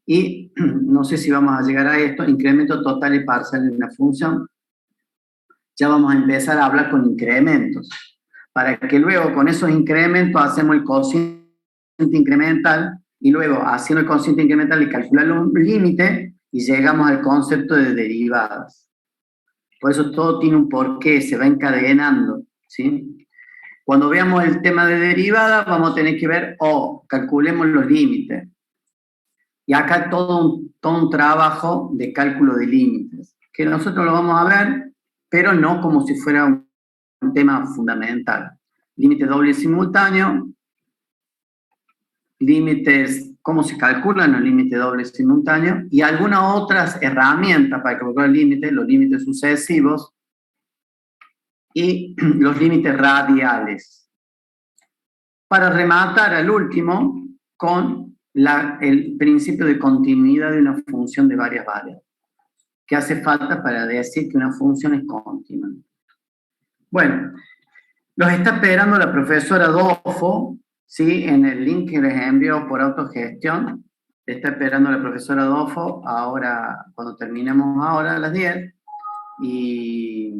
Y no sé si vamos a llegar a esto, incremento total y parcial de una función. Ya vamos a empezar a hablar con incrementos, para que luego con esos incrementos hacemos el cociente incremental, y luego haciendo el cociente incremental y calculamos un límite, y llegamos al concepto de derivadas. Por eso todo tiene un porqué, se va encadenando, ¿sí? Cuando veamos el tema de derivadas, vamos a tener que ver, calculemos los límites. Y acá todo un trabajo de cálculo de límites, que nosotros lo vamos a ver, pero no como si fuera un tema fundamental. Límite doble y simultáneo, límites, cómo se calculan los límites dobles y simultáneos, y algunas otras herramientas para calcular límites, los límites sucesivos y los límites radiales. Para rematar al último con el principio de continuidad de una función de varias variables, que hace falta para decir que una función es continua. Bueno, los está esperando la profesora Dofo, ¿sí? En el link que les envío por autogestión. Está esperando la profesora Dofo ahora, cuando terminemos ahora a las 10. Y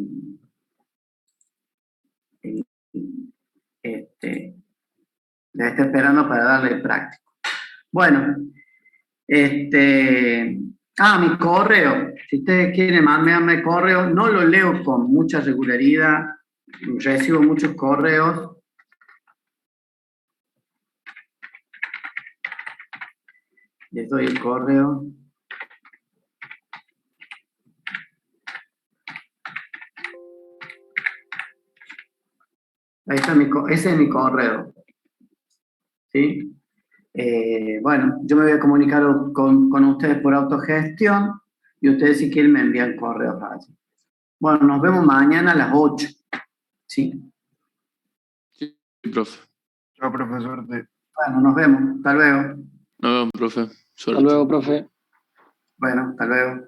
la está esperando para darle el práctico. Bueno, mi correo. Si ustedes quieren mandarme correo, no lo leo con mucha regularidad, recibo muchos correos. Les doy el correo. Ahí está ese es mi correo. ¿Sí? Bueno, yo me voy a comunicar con ustedes por autogestión, y ustedes, si quieren, me envían correos allí. Bueno, nos vemos mañana a las 8. ¿Sí?
Sí, profe.
Chao, profesor.
Bueno, nos vemos. Hasta luego.
Nos vemos, profe. Suerte.
Hasta luego, profe.
Bueno, hasta luego.